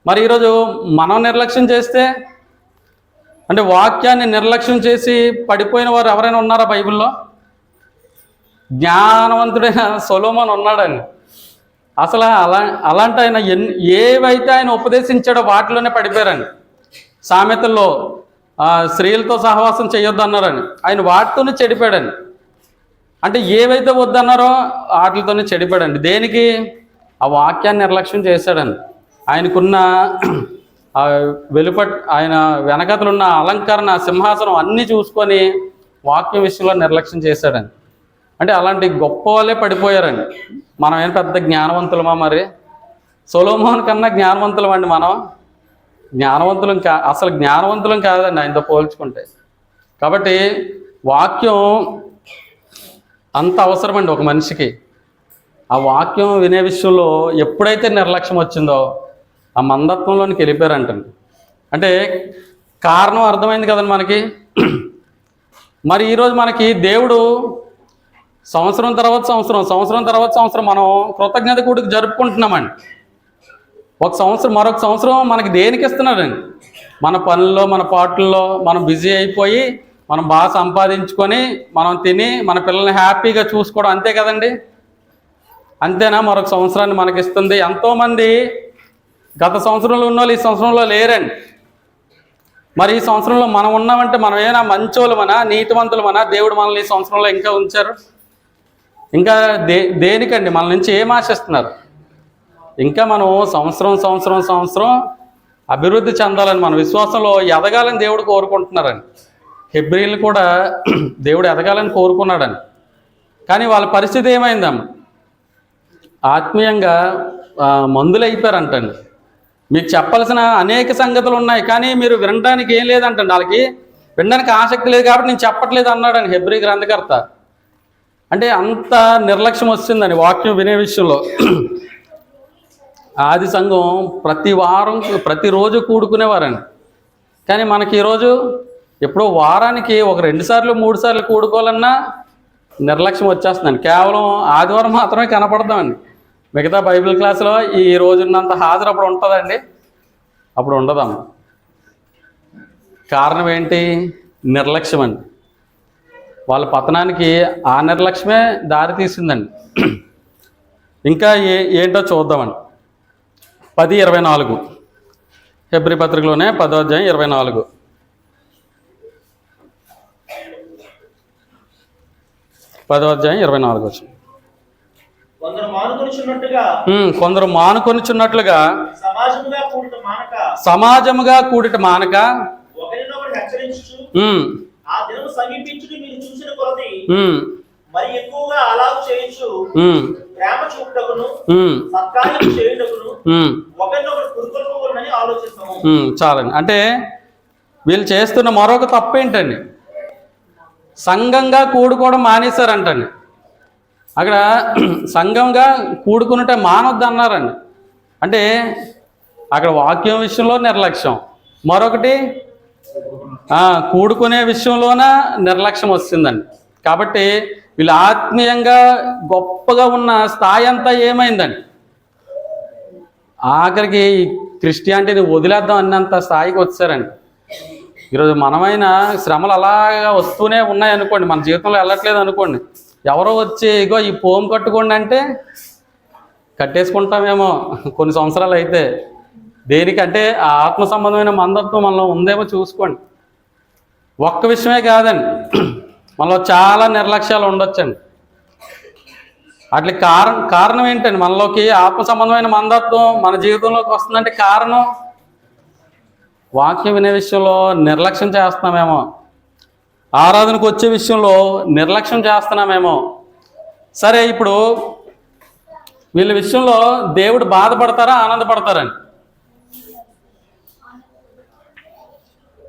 మరి ఈరోజు మనం నిర్లక్ష్యం చేస్తే, అంటే వాక్యాన్ని నిర్లక్ష్యం చేసి పడిపోయిన వారు ఎవరైనా ఉన్నారా బైబిల్లో? జ్ఞానవంతుడైన సొలొమోను ఉన్నాడండి. అసలు అలాంటి ఆయన ఏవైతే ఆయన ఉపదేశించాడో వాటిలోనే పడిపోయారండి. సామెతల్లో స్త్రీలతో సహవాసం చేయొద్దు అన్నారని ఆయన వాటితోనే చెడిపోయాడండి. అంటే ఏవైతే వద్దన్నారో వాటితోనే చెడిపోయాడండి. దేనికి? ఆ వాక్యాన్ని నిర్లక్ష్యం చేశాడండి. ఆయనకున్న ఆయన వెనకతలున్న అలంకరణ, సింహాసనం అన్నీ చూసుకొని వాక్యం విషయంలో నిర్లక్ష్యం చేశాడండి. అంటే అలాంటి గొప్ప వాళ్ళే పడిపోయారండి. మనం ఏం పెద్ద జ్ఞానవంతులమా? మరి సొలొమోను కన్నా జ్ఞానవంతులం అండి మనం. అసలు జ్ఞానవంతులం కాదండి ఆయనతో పోల్చుకుంటే. కాబట్టి వాక్యం అంత అవసరమండి ఒక మనిషికి. ఆ వాక్యం వినే విషయంలో ఎప్పుడైతే నిర్లక్ష్యం వచ్చిందో ఆ మందత్వంలోనికి వెళ్ళిపోయారంటండి. అంటే కారణం అర్థమైంది కదండి మనకి. మరి ఈరోజు మనకి దేవుడు సంవత్సరం తర్వాత సంవత్సరం మనం కృతజ్ఞత కూడిక జరుపుకుంటున్నామండి. ఒక సంవత్సరం మరొక సంవత్సరం మనకి దేనికి ఇస్తున్నాడండి? మన పనుల్లో, మన పాటల్లో మనం బిజీ అయిపోయి మనం బాగా సంపాదించుకొని మనం తిని మన పిల్లల్ని హ్యాపీగా చూసుకోవడం, అంతే కదండి. అంతేనా? మరొక సంవత్సరాన్ని మనకి ఇస్తుంది. ఎంతోమంది గత సంవత్సరంలో ఉన్న వాళ్ళు ఈ సంవత్సరంలో లేరండి. మరి ఈ సంవత్సరంలో మనం ఉన్నామంటే మనం ఏమైనా మంచోళ్ళమనా, నీతివంతులమనా? దేవుడు మనల్ని ఈ సంవత్సరంలో ఇంకా ఉంచారు. ఇంకా దేనికండి? మన నుంచి ఏం ఆశిస్తున్నారు? ఇంకా మనం సంవత్సరం అభివృద్ధి చెందాలని, మన విశ్వాసంలో ఎదగాలని దేవుడు కోరుకుంటున్నారండి. హెబ్రీలు కూడా దేవుడు ఎదగాలని కోరుకున్నాడని. కానీ వాళ్ళ పరిస్థితి ఏమైందమ్మ? ఆత్మీయంగా మందులు అయిపోయారంటండి. మీకు చెప్పాల్సిన అనేక సంగతులు ఉన్నాయి, కానీ మీరు వినడానికి ఏం లేదంటండి. వాళ్ళకి వినడానికి ఆసక్తి లేదు కాబట్టి నేను చెప్పట్లేదు అన్నాడని హెబ్రీ గ్రంథకర్త. అంటే అంత నిర్లక్ష్యం వచ్చిందని వాక్యం వినే విషయంలో. ఆది సంఘం ప్రతి వారం ప్రతిరోజు కూడుకునేవారండి. కానీ మనకి ఈరోజు ఎప్పుడో వారానికి ఒక 2 సార్లు 3 సార్లు కూడుకోవాలన్నా నిర్లక్ష్యం వచ్చేస్తుందండి. కేవలం ఆదివారం మాత్రమే కనపడదామండి. మిగతా బైబిల్ క్లాసులో ఈ రోజున్నంత హాజరు అప్పుడు ఉంటుందండి, అప్పుడు ఉండదమ్మ. కారణం ఏంటి? నిర్లక్ష్యం అండి. వాళ్ళ పతనానికి ఆ నిర్లక్ష్యమే దారి తీసిందండి. ఇంకా ఏంటో చూద్దామండి. 10:24 హెబ్రీ పత్రికలోనే 10వ అధ్యాయం 24. 10వ అధ్యాయం 24 వచ్చింది. కొందరు మానుకొనుచున్నట్లుగా సమాజముగా కూడిట మానక మరి ఎక్కువగా అలాగు చేయించు ప్రేమ చూపుటకును సత్కార్యం చేయుటకును ఒకరినొకరు పురుకొల్పుకోవాలని ఆలోచిస్తాము. చాలండి. అంటే వీళ్ళు చేస్తున్న మరొక తప్పు ఏంటండి? సంఘంగా కూడుకోవడం మానేశారంటండి. అక్కడ సంఘంగా కూడుకున్నట్టే మానొద్దు అన్నారండి. అంటే అక్కడ వాక్యం విషయంలో నిర్లక్ష్యం, మరొకటి కూడుకునే విషయంలోన నిర్లక్ష్యం వస్తుందండి. కాబట్టి వీళ్ళు ఆత్మీయంగా గొప్పగా ఉన్న స్థాయి అంతా ఏమైందండి? ఆఖరికి క్రిస్టియానిటీని వదిలేద్దాం అన్నంత స్థాయికి వచ్చారండి. ఈరోజు మనమైన శ్రమలు అలాగా వస్తూనే ఉన్నాయనుకోండి, మన జీవితంలో వెళ్ళట్లేదు అనుకోండి, ఎవరో వచ్చి ఇగో ఈ పోము కట్టుకోండి అంటే కట్టేసుకుంటామేమో కొన్ని సంవత్సరాలు అయితే. దేనికంటే ఆ ఆత్మ సంబంధమైన మందత్వం మనలో ఉందేమో చూసుకోండి. ఒక్క విషయమే కాదండి, మనలో చాలా నిర్లక్ష్యాలు ఉండొచ్చండి. వాటికి కారణం ఏంటండి? మనలోకి ఆత్మ సంబంధమైన మందత్వం మన జీవితంలోకి వస్తుందంటే కారణం వాక్యం వినే విషయంలో నిర్లక్ష్యం చేస్తున్నామేమో, ఆరాధనకు వచ్చే విషయంలో నిర్లక్ష్యం చేస్తున్నామేమో. సరే, ఇప్పుడు వీళ్ళ విషయంలో దేవుడు బాధపడతారా ఆనందపడతారని?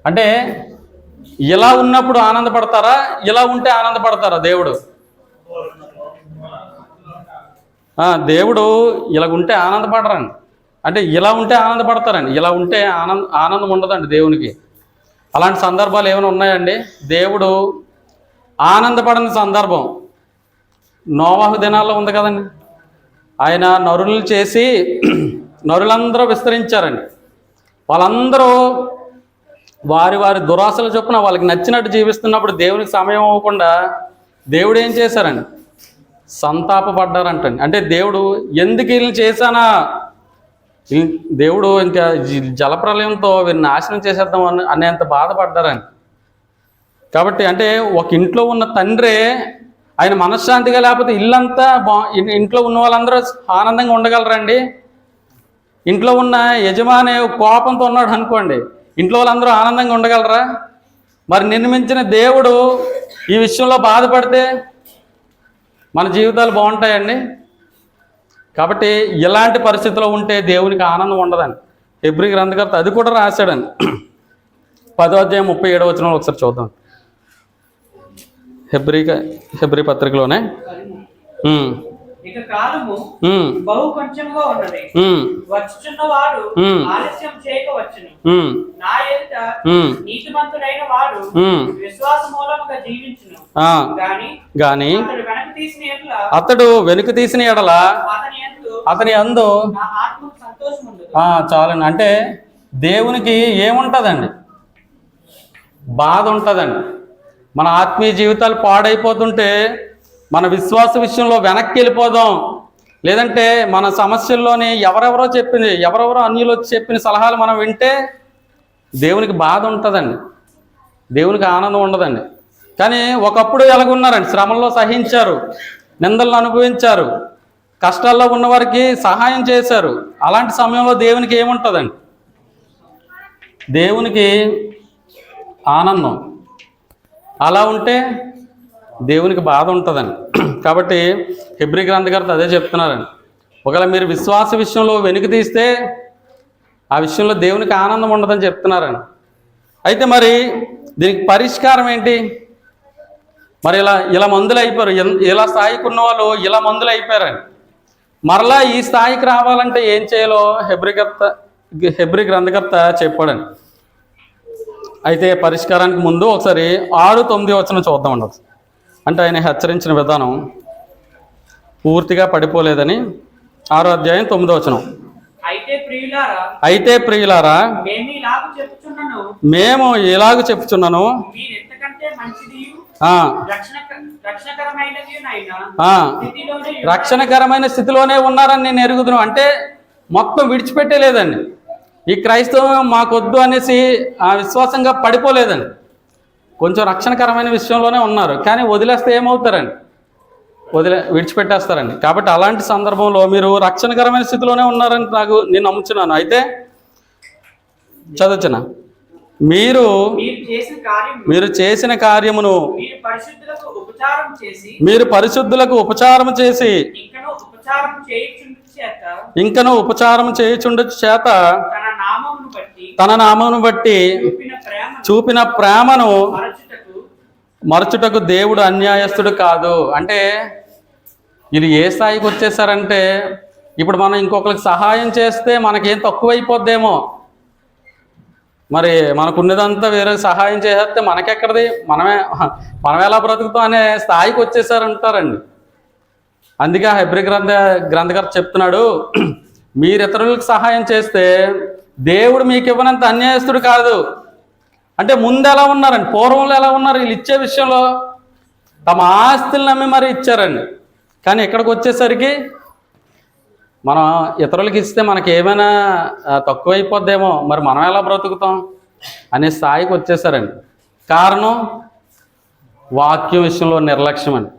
అంటే ఇలా ఉన్నప్పుడు ఆనందపడతారా, ఇలా ఉంటే ఆనందపడతారా? దేవుడు ఇలా ఉంటే ఆనందపడరండి. అంటే ఇలా ఉంటే ఆనందపడతారండి, ఇలా ఉంటే ఆనందం ఉండదండి దేవునికి. అలాంటి సందర్భాలు ఏమైనా ఉన్నాయండి? దేవుడు ఆనందపడని సందర్భం నోవాహు దినాల్లో ఉంది కదండి. ఆయన నరులు చేసి నరులందరూ విస్తరించారండి. వాళ్ళందరూ వారి వారి దురాశల చొప్పున వాళ్ళకి నచ్చినట్టు జీవిస్తున్నప్పుడు దేవునికి సమయం అవ్వకుండా దేవుడు ఏం చేశారండి? సంతాపపడ్డారంటండి. అంటే దేవుడు ఎందుకు వీళ్ళని చేశానా, దేవుడు ఇంకా జలప్రలయంతో వీరిని నాశనం చేసేద్దాం అనేంత బాధపడ్డారని. కాబట్టి అంటే ఒక ఇంట్లో ఉన్న తండ్రే ఆయన మనశ్శాంతిగా లేకపోతే ఇల్లంతా ఇంట్లో ఉన్న వాళ్ళందరూ ఆనందంగా ఉండగలరండి? ఇంట్లో ఉన్న యజమాని కోపంతో ఉన్నాడు అనుకోండి, ఇంట్లో వాళ్ళందరూ ఆనందంగా ఉండగలరా? మరి నిర్మించిన దేవుడు ఈ విషయంలో బాధపడితే మన జీవితాలు బాగుంటాయండి? కాబట్టి ఇలాంటి పరిస్థితిలో ఉంటే దేవునికి ఆనందం ఉండదని హెబ్రీ గ్రంథకర్త అది కూడా రాశాడని. 10వ అధ్యాయం 37వ వచనంలో ఒకసారి చూద్దాం. హెబ్రీ పత్రికలోనే ఇక కాలము బహు కొంచెంగా ఉన్నది, వచ్చుచున్నవాడు ఆలస్యం చేయక వచ్చును. నా ఎదుట నీతిమంతుడైన వాడు విశ్వాస మూలముగా జీవించును. గాని అతడు వెనుక తీసిన ఎడల అతని అందు చాలండి. అంటే దేవునికి ఏముంటుందండి? బాధ ఉంటుందండి. మన ఆత్మీయ జీవితాలు పాడైపోతుంటే మన విశ్వాస విషయంలో వెనక్కి వెళ్ళిపోదాం, లేదంటే మన సమస్యల్లోని ఎవరెవరో అన్యులు వచ్చి చెప్పిన సలహాలు మనం వింటే దేవునికి బాధ ఉంటుందండి, దేవునికి ఆనందం ఉండదండి. కానీ ఒకప్పుడు ఎలాగున్నారండి? శ్రమల్లో సహించారు, నిందలను అనుభవించారు, కష్టాల్లో ఉన్నవారికి సహాయం చేశారు. అలాంటి సమయంలో దేవునికి ఏముంటుందండి? దేవునికి ఆనందం. అలా ఉంటే దేవునికి బాధ ఉంటుందండి. కాబట్టి హెబ్రీ గ్రంథకర్త అదే చెప్తున్నారండి. ఒకవేళ మీరు విశ్వాస విషయంలో వెనుక తీస్తే ఆ విషయంలో దేవునికి ఆనందం ఉండదని చెప్తున్నారండి. అయితే మరి దీనికి పరిష్కారం ఏంటి? మరి ఇలా మందులు అయిపోయారు, ఇలా స్థాయికి ఉన్న వాళ్ళు ఇలా మందులు అయిపోయారండి. మరలా ఈ స్థాయికి రావాలంటే ఏం చేయాలో హెబ్రీ గ్రంథకర్త చెప్పాడండి. అయితే పరిష్కారానికి ముందు ఒకసారి 6-9 వచనం చూద్దామండి. అంటే ఆయన హెచ్చరించిన విధానం పూర్తిగా పడిపోలేదని. 6వ అధ్యాయం 9వ వచనం. అయితే ప్రియులారా మేము ఇలాగ చెప్పుచున్నాను, రక్షణకరమైన స్థితిలోనే ఉన్నారని నేను ఎరుగుదును. అంటే మొత్తం విడిచిపెట్టేలేదండి. ఈ క్రైస్తవం మాకొద్దు అనేసి ఆ విశ్వాసంగా పడిపోలేదండి. కొంచెం రక్షణకరమైన విషయంలోనే ఉన్నారు, కానీ వదిలేస్తే ఏమవుతారండి? విడిచిపెట్టేస్తారండి. కాబట్టి అలాంటి సందర్భంలో మీరు రక్షణకరమైన స్థితిలోనే ఉన్నారని నేను నమ్ముచున్నాను. అయితే చదవచ్చునా? మీరు చేసిన కార్యమును మీరు పరిశుద్ధులకు ఉపచారం చేసి ఇంకను ఉపచారం చేయుచుండు చేత తన నామమును బట్టి చూపిన ప్రేమను మరచుటకు దేవుడు అన్యాయస్తుడు కాదు. అంటే వీళ్ళు ఏ స్థాయికి వచ్చేసారంటే, ఇప్పుడు మనం ఇంకొకరికి సహాయం చేస్తే మనకేం తక్కువైపోద్దేమో, మరి మనకున్నదంతా వేరే సహాయం చేసేస్తే మనకెక్కడిది, మనం ఎలా బ్రతుకుతాం అనే స్థాయికి వచ్చేసారంటారండి. అందుకే హెబ్రీ గ్రంథకర్త చెప్తున్నాడు, మీరు ఇతరులకు సహాయం చేస్తే దేవుడు మీకు ఇవ్వనంత అన్యాయస్తుడు కాదు. అంటే ముందు ఎలా ఉన్నారండి? పూర్వంలో ఎలా ఉన్నారు? వీళ్ళు ఇచ్చే విషయంలో తమ ఆస్తులు నమ్మి మరి ఇచ్చారండి. కానీ ఇక్కడికి వచ్చేసరికి మనం ఇతరులకి ఇస్తే మనకి ఏమైనా తక్కువైపోద్దేమో, మరి మనం ఎలా బ్రతుకుతాం అనే స్థాయికి వచ్చేసారండి. కారణం వాక్యం విషయంలో నిర్లక్ష్యం అండి.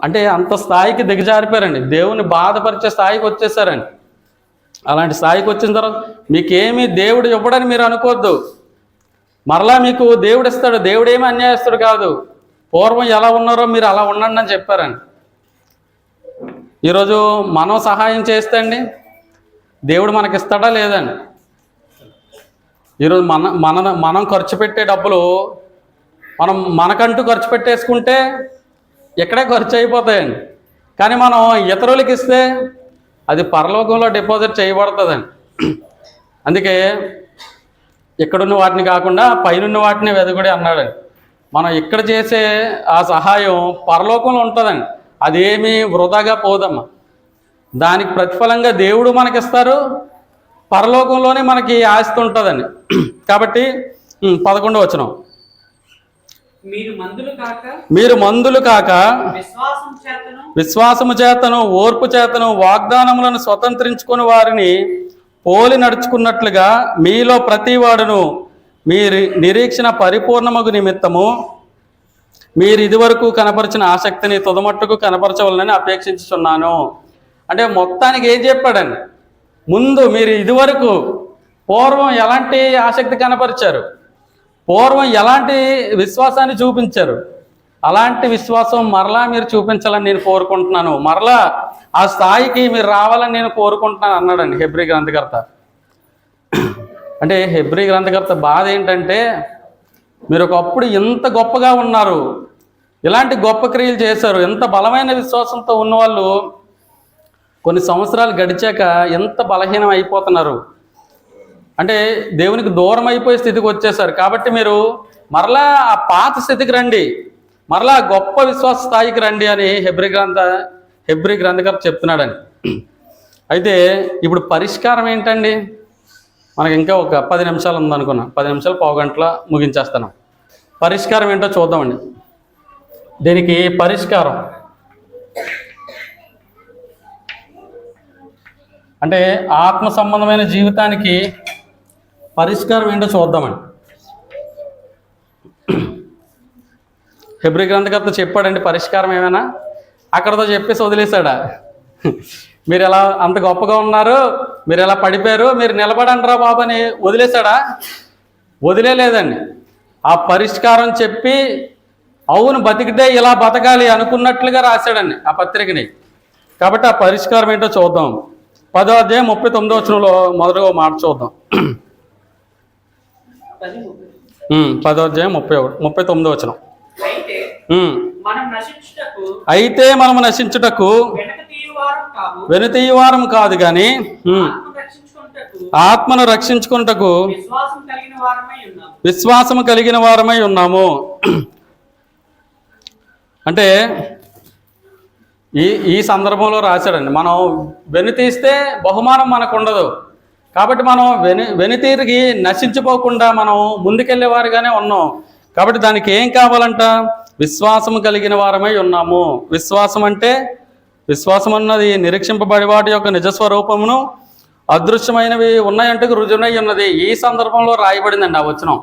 అంటే అంత స్థాయికి దిగజారిపోయారండి. దేవుని బాధపరిచే స్థాయికి వచ్చేసారండి. అలాంటి స్థాయికి వచ్చిన తర్వాత మీకేమీ దేవుడు ఇవ్వడని మీరు అనుకోవద్దు. మరలా మీకు దేవుడు ఇస్తాడు. దేవుడు ఏమీ అన్యాయస్తుడు కాదు. పూర్వం ఎలా ఉన్నారో మీరు అలా ఉండండి అని చెప్పారండి. ఈరోజు మనం సహాయం చేస్తే అండి దేవుడు మనకిస్తాడా లేదండి? ఈరోజు మనం ఖర్చు పెట్టే డబ్బులు మనకంటూ ఖర్చు పెట్టేసుకుంటే ఇక్కడే ఖర్చు అయిపోతాయండి. కానీ మనం ఇతరులకి ఇస్తే అది పరలోకంలో డిపాజిట్ చేయబడుతుందండి. అందుకే ఇక్కడున్న వాటిని కాకుండా పైనున్న వాటిని వెదకుడి అన్నాడండి. మనం ఇక్కడ చేసే ఆ సహాయం పరలోకంలో ఉంటుందండి. అదేమీ వృధాగా పోదమ్మా. దానికి ప్రతిఫలంగా దేవుడు మనకిస్తారు, పరలోకంలోనే మనకి ఆస్తి ఉంటుందండి. కాబట్టి 11వ వచనం, మీరు మందులు కాక విశ్వాసము చేతను ఓర్పు చేతను వాగ్దానములను స్వతంత్రించుకుని వారిని పోలి నడుచుకున్నట్లుగా మీలో ప్రతివాడును మీరు నిరీక్షణ పరిపూర్ణమగు నిమిత్తము మీరు ఇదివరకు కనపరిచిన ఆసక్తిని తుదమట్టుకు కనపరచవలనని అపేక్షించుచున్నాను. అంటే మొత్తానికి ఏం చెప్పాడండి? ముందు మీరు ఇదివరకు పూర్వం ఎలాంటి ఆసక్తి కనపరిచారు, పూర్వం ఎలాంటి విశ్వాసాన్ని చూపించారు, అలాంటి విశ్వాసం మరలా మీరు చూపించాలని నేను కోరుకుంటున్నాను. మరలా ఆ స్థాయికి మీరు రావాలని నేను కోరుకుంటున్నాను అన్నాడండి హెబ్రీ గ్రంథకర్త. అంటే హెబ్రీ గ్రంథకర్త బాధ ఏంటంటే, మీరు ఒకప్పుడు ఎంత గొప్పగా ఉన్నారు, ఇలాంటి గొప్ప క్రియలు చేశారు, ఎంత బలమైన విశ్వాసంతో ఉన్నవాళ్ళు కొన్ని సంవత్సరాలు గడిచాక ఎంత బలహీనం అయిపోతున్నారు. అంటే దేవునికి దూరం అయిపోయే స్థితికి వచ్చేసారు. కాబట్టి మీరు మరలా ఆ పాత స్థితికి రండి, మరలా గొప్ప విశ్వాస స్థాయికి రండి అని హెబ్రీ గ్రంథకర్త చెప్తున్నాడండి. అయితే ఇప్పుడు పరిష్కారం ఏంటండి? మనకి ఇంకా ఒక 10 నిమిషాలు ఉందనుకున్నా, 10 నిమిషాలు పావుగంటలో ముగించేస్తాను. పరిష్కారం ఏంటో చూద్దామండి. దీనికి పరిష్కారం అంటే ఆత్మ సంబంధమైన జీవితానికి పరిష్కారం ఏంటో చూద్దామండి. హెబ్రీ గ్రంథకర్త చెప్పాడండి పరిష్కారం ఏమైనా, అక్కడతో చెప్పేసి వదిలేశాడా? మీరు ఎలా అంత గొప్పగా ఉన్నారు, మీరు ఎలా పడిపోయారు, మీరు నిలబడండిరా బాబు అని వదిలేశాడా? వదిలేదండి. ఆ పరిష్కారం చెప్పి అవును బతికితే ఇలా బతకాలి అనుకున్నట్లుగా రాశాడండి ఆ పత్రికని. కాబట్టి ఆ పరిష్కారం ఏంటో చూద్దాం. 10వ అధ్యాయం 39వ వచనంలో మొదటగా ఒక మాట చూద్దాం. 10వ అధ్యాయం 39వ వచనం. అయితే మనము నశించుటకు వెనుతీయవారం కాదు కానీ ఆత్మను రక్షించుకుంటకు విశ్వాసము కలిగిన వారమై ఉన్నాము. అంటే ఈ సందర్భంలో రాశాడండి, మనం వెనుతీస్తే బహుమానం మనకు ఉండదు. కాబట్టి మనం వెనుతీరిగి నశించిపోకుండా మనం ముందుకెళ్ళేవారుగానే ఉన్నాం. కాబట్టి దానికి ఏం కావాలంట? విశ్వాసం కలిగిన వారమై ఉన్నాము. విశ్వాసం అంటే, విశ్వాసం అన్నది నిరీక్షింపబడి వాటి యొక్క నిజస్వరూపమును అదృశ్యమైనవి ఉన్నాయంటే రుజువునై ఉన్నది. ఈ సందర్భంలో రాయబడిందండి ఆ వచనం.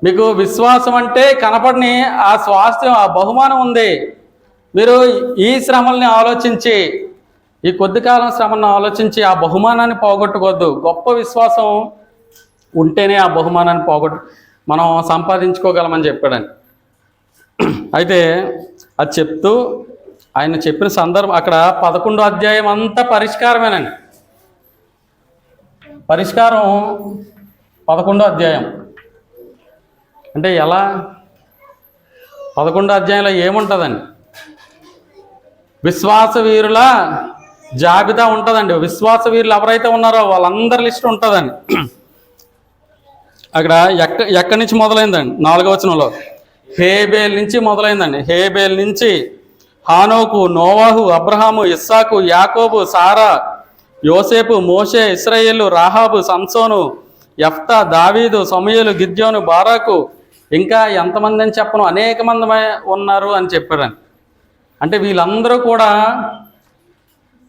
మీకు విశ్వాసం అంటే కనపడని ఆ స్వాస్థ్యం, ఆ బహుమానం ఉంది. మీరు ఈ శ్రమల్ని ఆలోచించి, ఈ కొద్ది కాలం శ్రమను ఆలోచించి ఆ బహుమానాన్ని పోగొట్టుకోవద్దు. గొప్ప విశ్వాసం ఉంటేనే ఆ బహుమానాన్ని మనం సంపాదించుకోగలమని చెప్పాడండి. అయితే అది చెప్తూ ఆయన చెప్పిన సందర్భం అక్కడ 11వ అధ్యాయం అంతా పరిష్కారమేనండి. పరిష్కారం 11వ అధ్యాయం అంటే ఎలా? 11వ అధ్యాయంలో ఏముంటుందండి? విశ్వాస వీరుల జాబితా ఉంటుందండి. విశ్వాస వీరులు ఎవరైతే ఉన్నారో వాళ్ళందరి లిస్ట్ ఉంటుందండి. అక్కడ ఎక్కడి నుంచి మొదలైందండి? 4వ వచనంలో హేబేల్ నుంచి మొదలైందండి. హేబేల్ నుంచి హానోకు, నోవాహు, అబ్రహాము, ఇస్సాకు, యాకోబు, సారా, యోసేపు, మోషే, ఇశ్రాయేలు, రాహాబు, సంసోను, యెఫ్తా, దావీదు, సమూయేలు, గిద్యోను, బారాకు, ఇంకా ఎంతమంది అని చెప్పను, అనేక మంది ఉన్నారు అని చెప్పారండి. అంటే వీళ్ళందరూ కూడా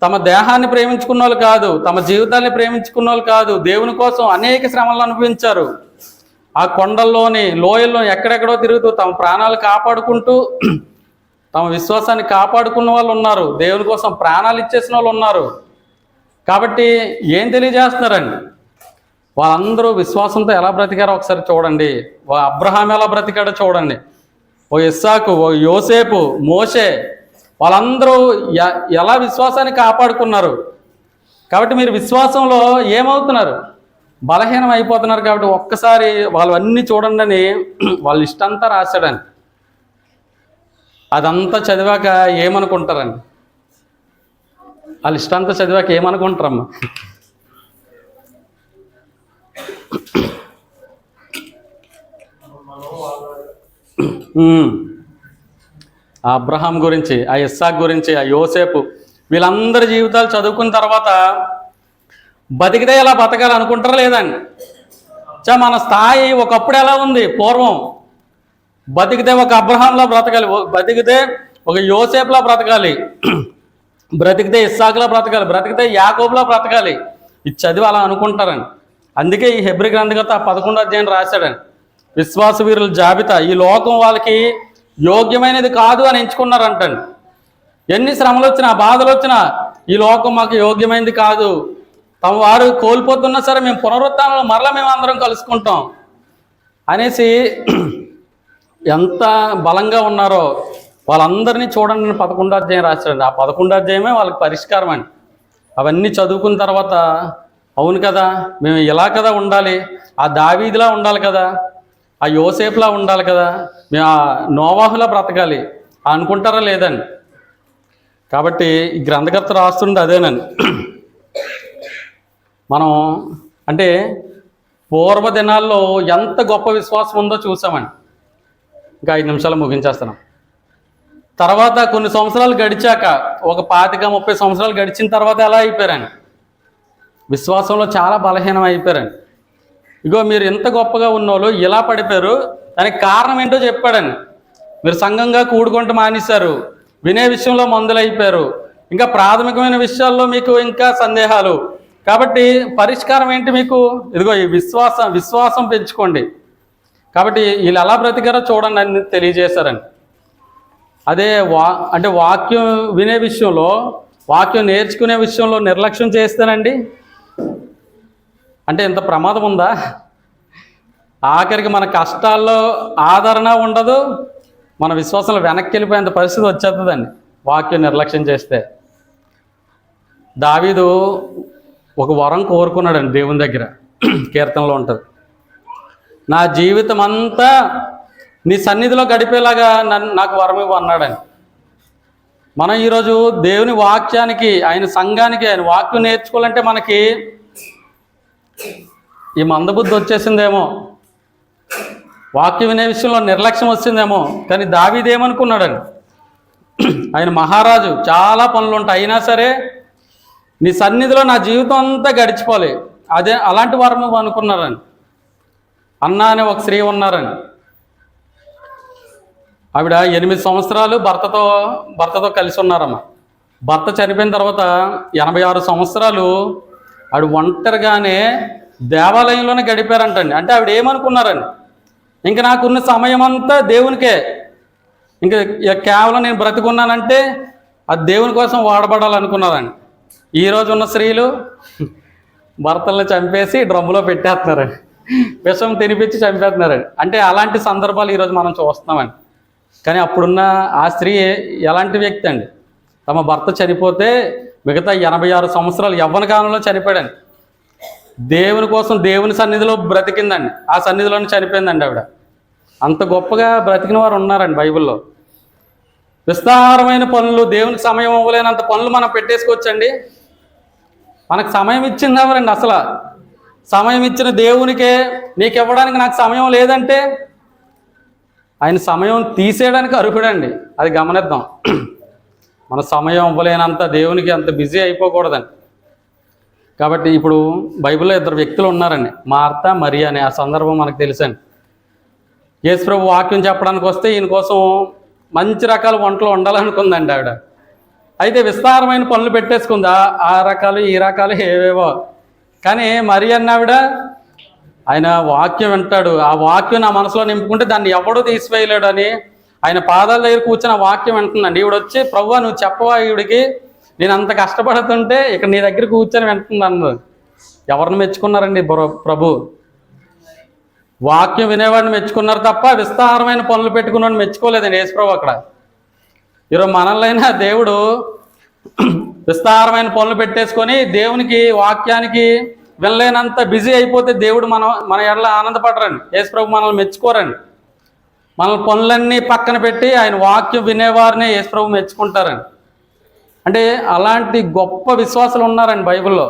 తమ దేహాన్ని ప్రేమించుకున్న వాళ్ళు కాదు, తమ జీవితాన్ని ప్రేమించుకున్న వాళ్ళు కాదు, దేవుని కోసం అనేక శ్రమలను అనుభవించారు. ఆ కొండల్లోని లోయల్లో ఎక్కడెక్కడో తిరుగుతూ తమ ప్రాణాలు కాపాడుకుంటూ తమ విశ్వాసాన్ని కాపాడుకున్న వాళ్ళు ఉన్నారు. దేవుని కోసం ప్రాణాలు ఇచ్చేసిన వాళ్ళు ఉన్నారు. కాబట్టి ఏం తెలియజేస్తున్నారండి? వాళ్ళందరూ విశ్వాసంతో ఎలా బ్రతికారో ఒకసారి చూడండి. అబ్రహాం ఎలా బ్రతికాడో చూడండి. ఓ ఇస్సాకు, ఓ యోసేపు, మోషే, వాళ్ళందరూ ఎలా విశ్వాసాన్ని కాపాడుకున్నారు. కాబట్టి మీరు విశ్వాసంలో ఏమవుతున్నారు? బలహీనం అయిపోతున్నారు. కాబట్టి ఒక్కసారి వాళ్ళు అన్నీ చూడండి అని వాళ్ళ ఇష్టంతా రాశాడండి. అదంతా చదివాక ఏమనుకుంటారండి? వాళ్ళ ఇష్టంతా చదివాక ఏమనుకుంటారమ్మా? ఆ అబ్రహాం గురించి, ఆ ఇస్సాక్ గురించి, ఆ యోసేపు, వీళ్ళందరి జీవితాలు చదువుకున్న తర్వాత బతికితే ఎలా బతకాలి అనుకుంటారా లేదండి? మన స్థాయి ఒకప్పుడు ఎలా ఉంది? పూర్వం బతికితే ఒక అబ్రహాంలా బ్రతకాలి, బతికితే ఒక యోసేపులా బ్రతకాలి, బ్రతికితే ఇస్సాకులా బ్రతకాలి, బ్రతికితే యాకోబులా బ్రతకాలి. ఇది చదివి అలా అనుకుంటారండి. అందుకే ఈ హెబ్రీ గ్రంథకర్త 11వ అధ్యాయం రాశాడండి. విశ్వాస వీరుల జాబితా. ఈ లోకం వాళ్ళకి యోగ్యమైనది కాదు అని ఎంచుకున్నారంటండి. ఎన్ని శ్రమలు వచ్చినా, బాధలు వచ్చినా ఈ లోకం మాకు యోగ్యమైనది కాదు, తమ వారు కోల్పోతున్నా సరే మేము పునరుత్థానంలో మరలా మేము అందరం కలుసుకుంటాం అనేసి ఎంత బలంగా ఉన్నారో వాళ్ళందరినీ చూడండి. 11వ అధ్యాయం రాశాడండి. ఆ 11వ అధ్యాయమే వాళ్ళకి పరిష్కారం అండి. అవన్నీ చదువుకున్న తర్వాత అవును కదా, మేము ఇలా కదా ఉండాలి, ఆ దావీదులా ఉండాలి కదా, ఆ యోసేపులా ఉండాలి కదా, మేము ఆ నోవాహులా బ్రతకాలి అనుకుంటారా లేదండి? కాబట్టి ఈ గ్రంథకర్త రాస్తుండే అదేనండి. మనం అంటే పూర్వ దినాల్లో ఎంత గొప్ప విశ్వాసం ఉందో చూసామండి. ఇంకా 5 నిమిషాలు ముగించేస్తున్నాం. తర్వాత కొన్ని సంవత్సరాలు గడిచాక, ఒక 25-30 సంవత్సరాలు గడిచిన తర్వాత ఎలా అయిపోయారండి? విశ్వాసంలో చాలా బలహీనం అయిపోయారండి. ఇగో మీరు ఎంత గొప్పగా ఉన్నోళ్ళు ఇలా పడిపోయారు, దానికి కారణం ఏంటో చెప్పాడండి. మీరు సంఘంగా కూడుకుంటూ మానేశారు, వినే విషయంలో మందులైపోయారు, ఇంకా ప్రాథమికమైన విషయాల్లో మీకు ఇంకా సందేహాలు. కాబట్టి పరిష్కారం ఏంటి మీకు? ఇదిగో ఈ విశ్వాసం పెంచుకోండి. కాబట్టి వీళ్ళు ఎలా బ్రతికారో చూడండి అని తెలియజేశారండి. అదే అంటే వాక్యం వినే విషయంలో, వాక్యం నేర్చుకునే విషయంలో నిర్లక్ష్యం చేస్తానండి అంటే ఎంత ప్రమాదం ఉందా? ఆఖరికి మన కష్టాల్లో ఆదరణ ఉండదు, మన విశ్వాసంలో వెనక్కి వెళ్ళిపోయేంత పరిస్థితి వచ్చేస్తుందండి వాక్యం నిర్లక్ష్యం చేస్తే. దావీదు ఒక వరం కోరుకున్నాడండి దేవుని దగ్గర, కీర్తనలో ఉంటుంది, నా జీవితం అంతా నీ సన్నిధిలో గడిపేలాగా నాకు వరం ఇవ్వు అన్నాడని. మనం ఈరోజు దేవుని వాక్యానికి, ఆయన సంఘానికి ఆయన వాక్యం నేర్చుకోవాలంటే మనకి ఈ మందబుద్ధి వచ్చేసిందేమో, వాక్యం వినే విషయంలో నిర్లక్ష్యం వచ్చిందేమో. కానీ దావీదు ఏమనుకున్నాడని, ఆయన మహారాజు, చాలా పనులు ఉంటాయి, అయినా సరే నీ సన్నిధిలో నా జీవితం అంతా గడిచిపోలే, అదే అలాంటి వరం అనుకున్నారని. అన్నా అనే ఒక స్త్రీ ఉన్నారని, ఆవిడ 8 సంవత్సరాలు భర్తతో కలిసి ఉన్నారమ్మ. భర్త చనిపోయిన తర్వాత 86 సంవత్సరాలు ఆవిడ ఒంటరిగానే దేవాలయంలోనే గడిపారంటండి. అంటే ఆవిడ ఏమనుకున్నారండి, ఇంకా నాకున్న సమయం అంతా దేవునికే, ఇంకా కేవలం నేను బ్రతికున్నానంటే అది దేవుని కోసం వాడబడాలనుకున్నారండి. ఈరోజు ఉన్న స్త్రీలు భర్తలను చంపేసి డ్రమ్ములో పెట్టేస్తున్నారండి, విషం తినిపించి చంపేస్తున్నారండి. అంటే అలాంటి సందర్భాలు ఈరోజు మనం చూస్తున్నామండి. కానీ అప్పుడున్న ఆ స్త్రీ ఎలాంటి వ్యక్తి అండి, తమ భర్త చనిపోతే మిగతా 86 సంవత్సరాలు యవ్వన కాలంలో చనిపోయాడండి. దేవుని కోసం దేవుని సన్నిధిలో బ్రతికిందండి, ఆ సన్నిధిలోనే చనిపోయిందండి ఆవిడ. అంత గొప్పగా బ్రతికిన వారు ఉన్నారండి బైబిల్లో. విస్తారమైన పనులు, దేవునికి సమయం ఇవ్వలేనంత పనులు మనం పెట్టేసుకోవచ్చండి. మనకు సమయం ఇచ్చింది ఎవరండి? అసలు సమయం ఇచ్చిన దేవునికే నీకు ఇవ్వడానికి నాకు సమయం లేదంటే ఆయన సమయం తీసేయడానికి అర్హుడండి. అది గమనిద్దాం. మన సమయం ఇవ్వలేనంత దేవునికి అంత బిజీ అయిపోకూడదండి. కాబట్టి ఇప్పుడు బైబిల్లో 2 వ్యక్తులు ఉన్నారండి, మార్తా మరియా అని. ఆ సందర్భం మనకు తెలుసండి. యేసుప్రభు వాక్యం చెప్పడానికి వస్తే ఈయన కోసం మంచి రకాల వంటలు వండాలనుకుందండి ఆవిడ. అయితే విస్తారమైన పనులు పెట్టేసుకుంది, ఆ రకాలు ఈ రకాలు ఏవేవో. కానీ మరియా అన్న ఆవిడ, ఆయన వాక్యం వింటాడు, ఆ వాక్యం నా మనసులో నింపుకుంటే దాన్ని ఎవడూ తీసివేయలేడు అని ఆయన పాదాల దగ్గర కూర్చొని ఆ వాక్యం వింటుందండి. ఈవిడ వచ్చి, ప్రభువా నువ్వు చెప్పవా ఈవిడికి, నేను అంత కష్టపడుతుంటే ఇక్కడ నీ దగ్గర కూర్చొని వింటుంది అన్నది. ఎవరిని మెచ్చుకున్నారండి ప్రభు? వాక్యం వినేవాడిని మెచ్చుకున్నారు తప్ప విస్తారమైన పనులు పెట్టుకున్నాడు మెచ్చుకోలేదండి యేసుప్రభు అక్కడ. ఈరోజు మనల్నైనా దేవుడు విస్తారమైన పనులు పెట్టేసుకొని దేవునికి వాక్యానికి వెళ్ళలేనంత బిజీ అయిపోతే దేవుడు మన ఎడల ఆనందపడరండి. యేసుప్రభు మనల్ని మెచ్చుకోరండి. మన పనులన్నీ పక్కన పెట్టి ఆయన వాక్యం వినేవారిని యేసుప్రభు మెచ్చుకుంటారండి. అంటే అలాంటి గొప్ప విశ్వాసులు ఉన్నారండి బైబిల్లో,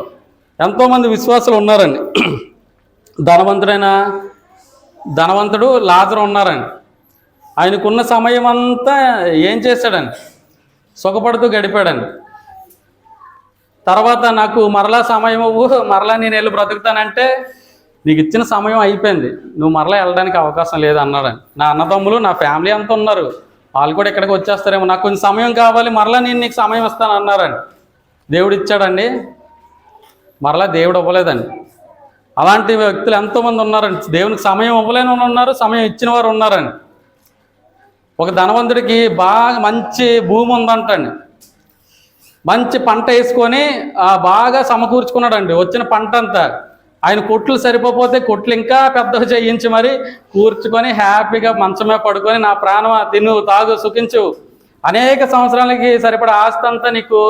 ఎంతోమంది విశ్వాసులు ఉన్నారండి. ధనవంతుడు లాజరు ఉన్నారండి. ఆయనకున్న సమయం అంతా ఏం చేశాడండి? సుఖపడుతూ గడిపాడండి. తర్వాత నాకు మరలా సమయం మరలా నేను వెళ్ళి బ్రతుకుతానంటే, నీకు ఇచ్చిన సమయం అయిపోయింది, నువ్వు మరలా వెళ్ళడానికి అవకాశం లేదు అన్నాడండి. నా అన్నదమ్ములు, నా ఫ్యామిలీ అంతా ఉన్నారు, వాళ్ళు కూడా ఇక్కడికి వచ్చేస్తారేమో, నాకు కొంచెం సమయం కావాలి, మరలా నేను నీకు సమయం ఇస్తాను అన్నారండి. దేవుడు ఇచ్చాడండి? మరలా దేవుడు ఇవ్వలేదండి. అలాంటి వ్యక్తులు ఎంతోమంది ఉన్నారండి. దేవునికి సమయం ఇవ్వలేని ఉన్నారు, సమయం ఇచ్చిన వారు ఉన్నారండి. ఒక ధనవంతుడికి బాగా మంచి భూమి ఉందంటండి, మంచి పంట వేసుకొని బాగా సమకూర్చుకున్నాడండి. వచ్చిన పంట అంతా ఆయన కొట్లు సరిపోతే కొట్లు ఇంకా పెద్దగా చేయించి మరి కూర్చుకొని హ్యాపీగా మంచమే పడుకొని, నా ప్రాణమా తిను తాగు సుఖించు, అనేక సంవత్సరాలకి సరిపడా ఆస్తి అంతా నీకు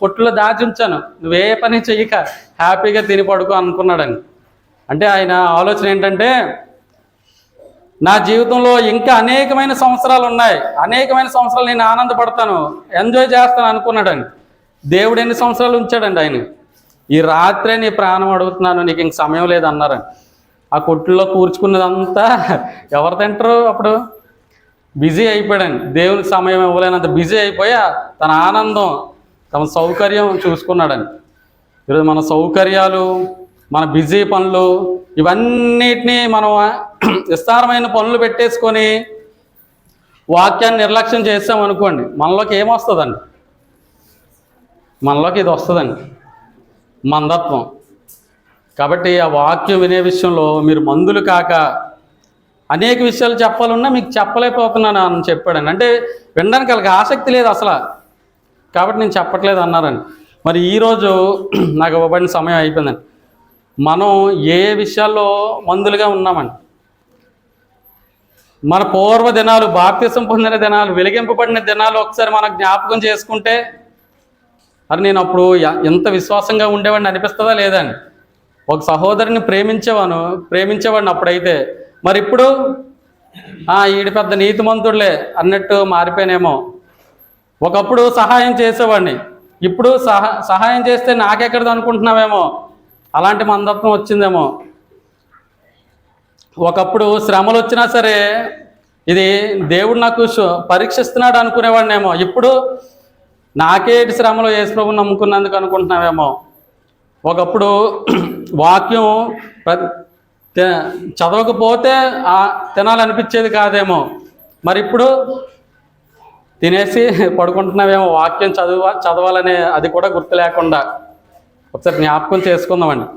కొట్లో దాచి ఉంచాను, నువ్వే పని చెయ్యక హ్యాపీగా తిని పడుకో అనుకున్నాడండి. అంటే ఆయన ఆలోచన ఏంటంటే, నా జీవితంలో ఇంకా అనేకమైన సంవత్సరాలు ఉన్నాయి, అనేకమైన సంవత్సరాలు నేను ఆనందపడతాను, ఎంజాయ్ చేస్తాను అనుకున్నాడండి. దేవుడు ఎన్ని సంవత్సరాలు ఉంచాడండి ఆయన? ఈ రాత్రే నీ ప్రాణం అడుగుతున్నాను, నీకు ఇంక సమయం లేదన్నారండి. ఆ కొట్టుల్లో కూర్చుకున్నదంతా ఎవరు తింటారు? అప్పుడు బిజీ అయిపోయాడండి, దేవునికి సమయం ఇవ్వలేనంత బిజీ అయిపోయి తన ఆనందం, తమ సౌకర్యం చూసుకున్నాడండి. ఈరోజు మన సౌకర్యాలు, మన బిజీ పనులు, ఇవన్నిటినీ మనం విస్తారమైన పనులు పెట్టేసుకొని వాక్యాన్ని నిర్లక్ష్యం చేసామనుకోండి, మనలోకి ఏమొస్తుందండి? మనలోకి ఇది వస్తుందండి, మందత్వం. కాబట్టి ఆ వాక్యం వినే విషయంలో మీరు మందులు కాక అనేక విషయాలు చెప్పాలన్నా మీకు చెప్పలేకపోతున్నాను అని చెప్పాడండి. అంటే వినడానికి వాళ్ళకి ఆసక్తి లేదు అసలు, కాబట్టి నేను చెప్పట్లేదు అన్నారండి. మరి ఈరోజు నాకు ఇవ్వబడిన సమయం అయిపోయిందండి. మనం ఏ విషయాల్లో మందులుగా ఉన్నామండి? మన పూర్వ దినాలు, బాప్తిసం పొందిన దినాలు, వెలిగింపబడిన దినాలు ఒకసారి మనం జ్ఞాపకం చేసుకుంటే అది నేను అప్పుడు ఎంత విశ్వాసంగా ఉండేవాడిని అనిపిస్తుందా లేదండి? ఒక సహోదరుని ప్రేమించేవాడిని అప్పుడైతే. మరి ఇప్పుడు ఈడి పెద్ద నీతిమంతుడులే అన్నట్టు మారిపోయినేమో. ఒకప్పుడు సహాయం చేసేవాడిని, ఇప్పుడు సహాయం చేస్తే నాకెక్కడది అనుకుంటున్నావేమో, అలాంటి మందత్వం వచ్చిందేమో. ఒకప్పుడు శ్రమలు వచ్చినా సరే ఇది దేవుడు నాకు పరీక్షిస్తున్నాడు అనుకునేవాడినేమో, ఇప్పుడు నాకేటి శ్రమలు యేసుప్రభుని నమ్ముకున్నందుకు అనుకుంటున్నావేమో. ఒకప్పుడు వాక్యం చదవకపోతే తినాలనిపించేది కాదేమో, మరి ఇప్పుడు తినేసి పడుకుంటున్నావేమో వాక్యం చదవాలనే అది కూడా గుర్తు లేకుండా. ఒకసారి జ్ఞాపకం చేసుకుందామండి.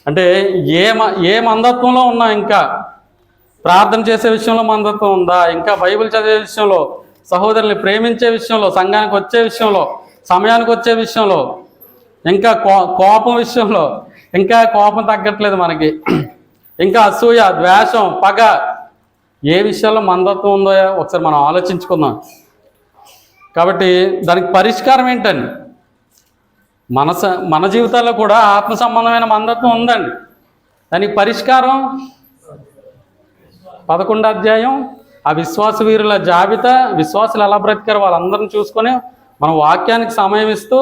అంటే ఏ మందత్వంలో ఉన్నాం? ఇంకా ప్రార్థన చేసే విషయంలో మందత్వం ఉందా? ఇంకా బైబిల్ చదివే విషయంలో, సహోదరుల్ని ప్రేమించే విషయంలో, సంఘానికి వచ్చే విషయంలో, సమయానికి వచ్చే విషయంలో, ఇంకా కోపం విషయంలో ఇంకా కోపం తగ్గట్లేదు మనకి. ఇంకా అసూయ, ద్వేషం, పగ, ఏ విషయాల్లో మందత్వం ఉందో ఒకసారి మనం ఆలోచించుకుందాం. కాబట్టి దానికి పరిష్కారం ఏంటండి? మన జీవితాల్లో కూడా ఆత్మ సంబంధమైన మందత్వం ఉందండి. దానికి పరిష్కారం 11వ అధ్యాయం, ఆ విశ్వాస వీరుల జాబితా, విశ్వాసులు ఎలా బ్రతికారు వాళ్ళందరిని చూసుకొని మన వాక్యానికి సమయం ఇస్తూ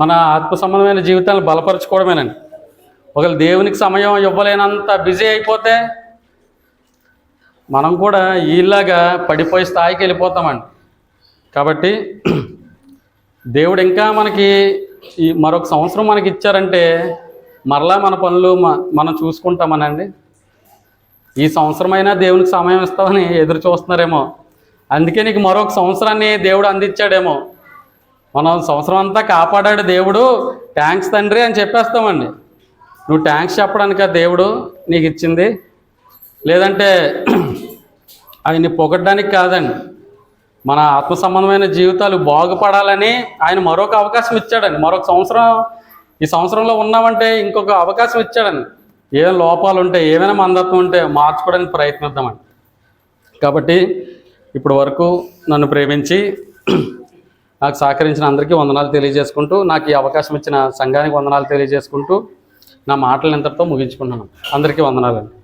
మన ఆత్మ సంబంధమైన జీవితాన్ని బలపరచుకోవడమేనండి. ఒకవేళ దేవునికి సమయం ఇవ్వలేనంత బిజీ అయిపోతే మనం కూడా ఈలాగా పడిపోయే స్థాయికి వెళ్ళిపోతామండి. కాబట్టి దేవుడు ఇంకా మనకి మరొక సంవత్సరం మనకి ఇచ్చారంటే మరలా మన పనులు మనం చూసుకుంటామనండి. ఈ సంవత్సరమైనా దేవునికి సమయం ఇస్తామని ఎదురు చూస్తున్నారేమో, అందుకే నీకు మరొక సంవత్సరాన్ని దేవుడు అందించాడేమో. మనం సంవత్సరం అంతా కాపాడాడు దేవుడు, థ్యాంక్స్ తండ్రి అని చెప్పేస్తామండి. నువ్వు థ్యాంక్స్ చెప్పడానిక దేవుడు నీకు ఇచ్చింది, లేదంటే ఆయన్ని పొగడ్డానికి కాదండి. మన ఆత్మ సంబంధమైన జీవితాలు బాగుపడాలని ఆయన మరొక అవకాశం ఇచ్చాడండి. మరొక సంవత్సరం, ఈ సంవత్సరంలో ఉన్నామంటే ఇంకొక అవకాశం ఇచ్చాడండి. ఏమైనా లోపాలు ఉంటే, ఏమైనా మందత్వం ఉంటే మార్చుకోవడానికి ప్రయత్నిద్దామండి. కాబట్టి ఇప్పటి వరకు నన్ను ప్రేమించి నాకు సహకరించిన అందరికీ వందనాలు తెలియజేసుకుంటూ, నాకు ఈ అవకాశం ఇచ్చిన సంఘానికి వందనాలు తెలియజేసుకుంటూ నా మాటలు ఇంతటితో ముగించుకుంటున్నాను. అందరికీ వందనాలండి.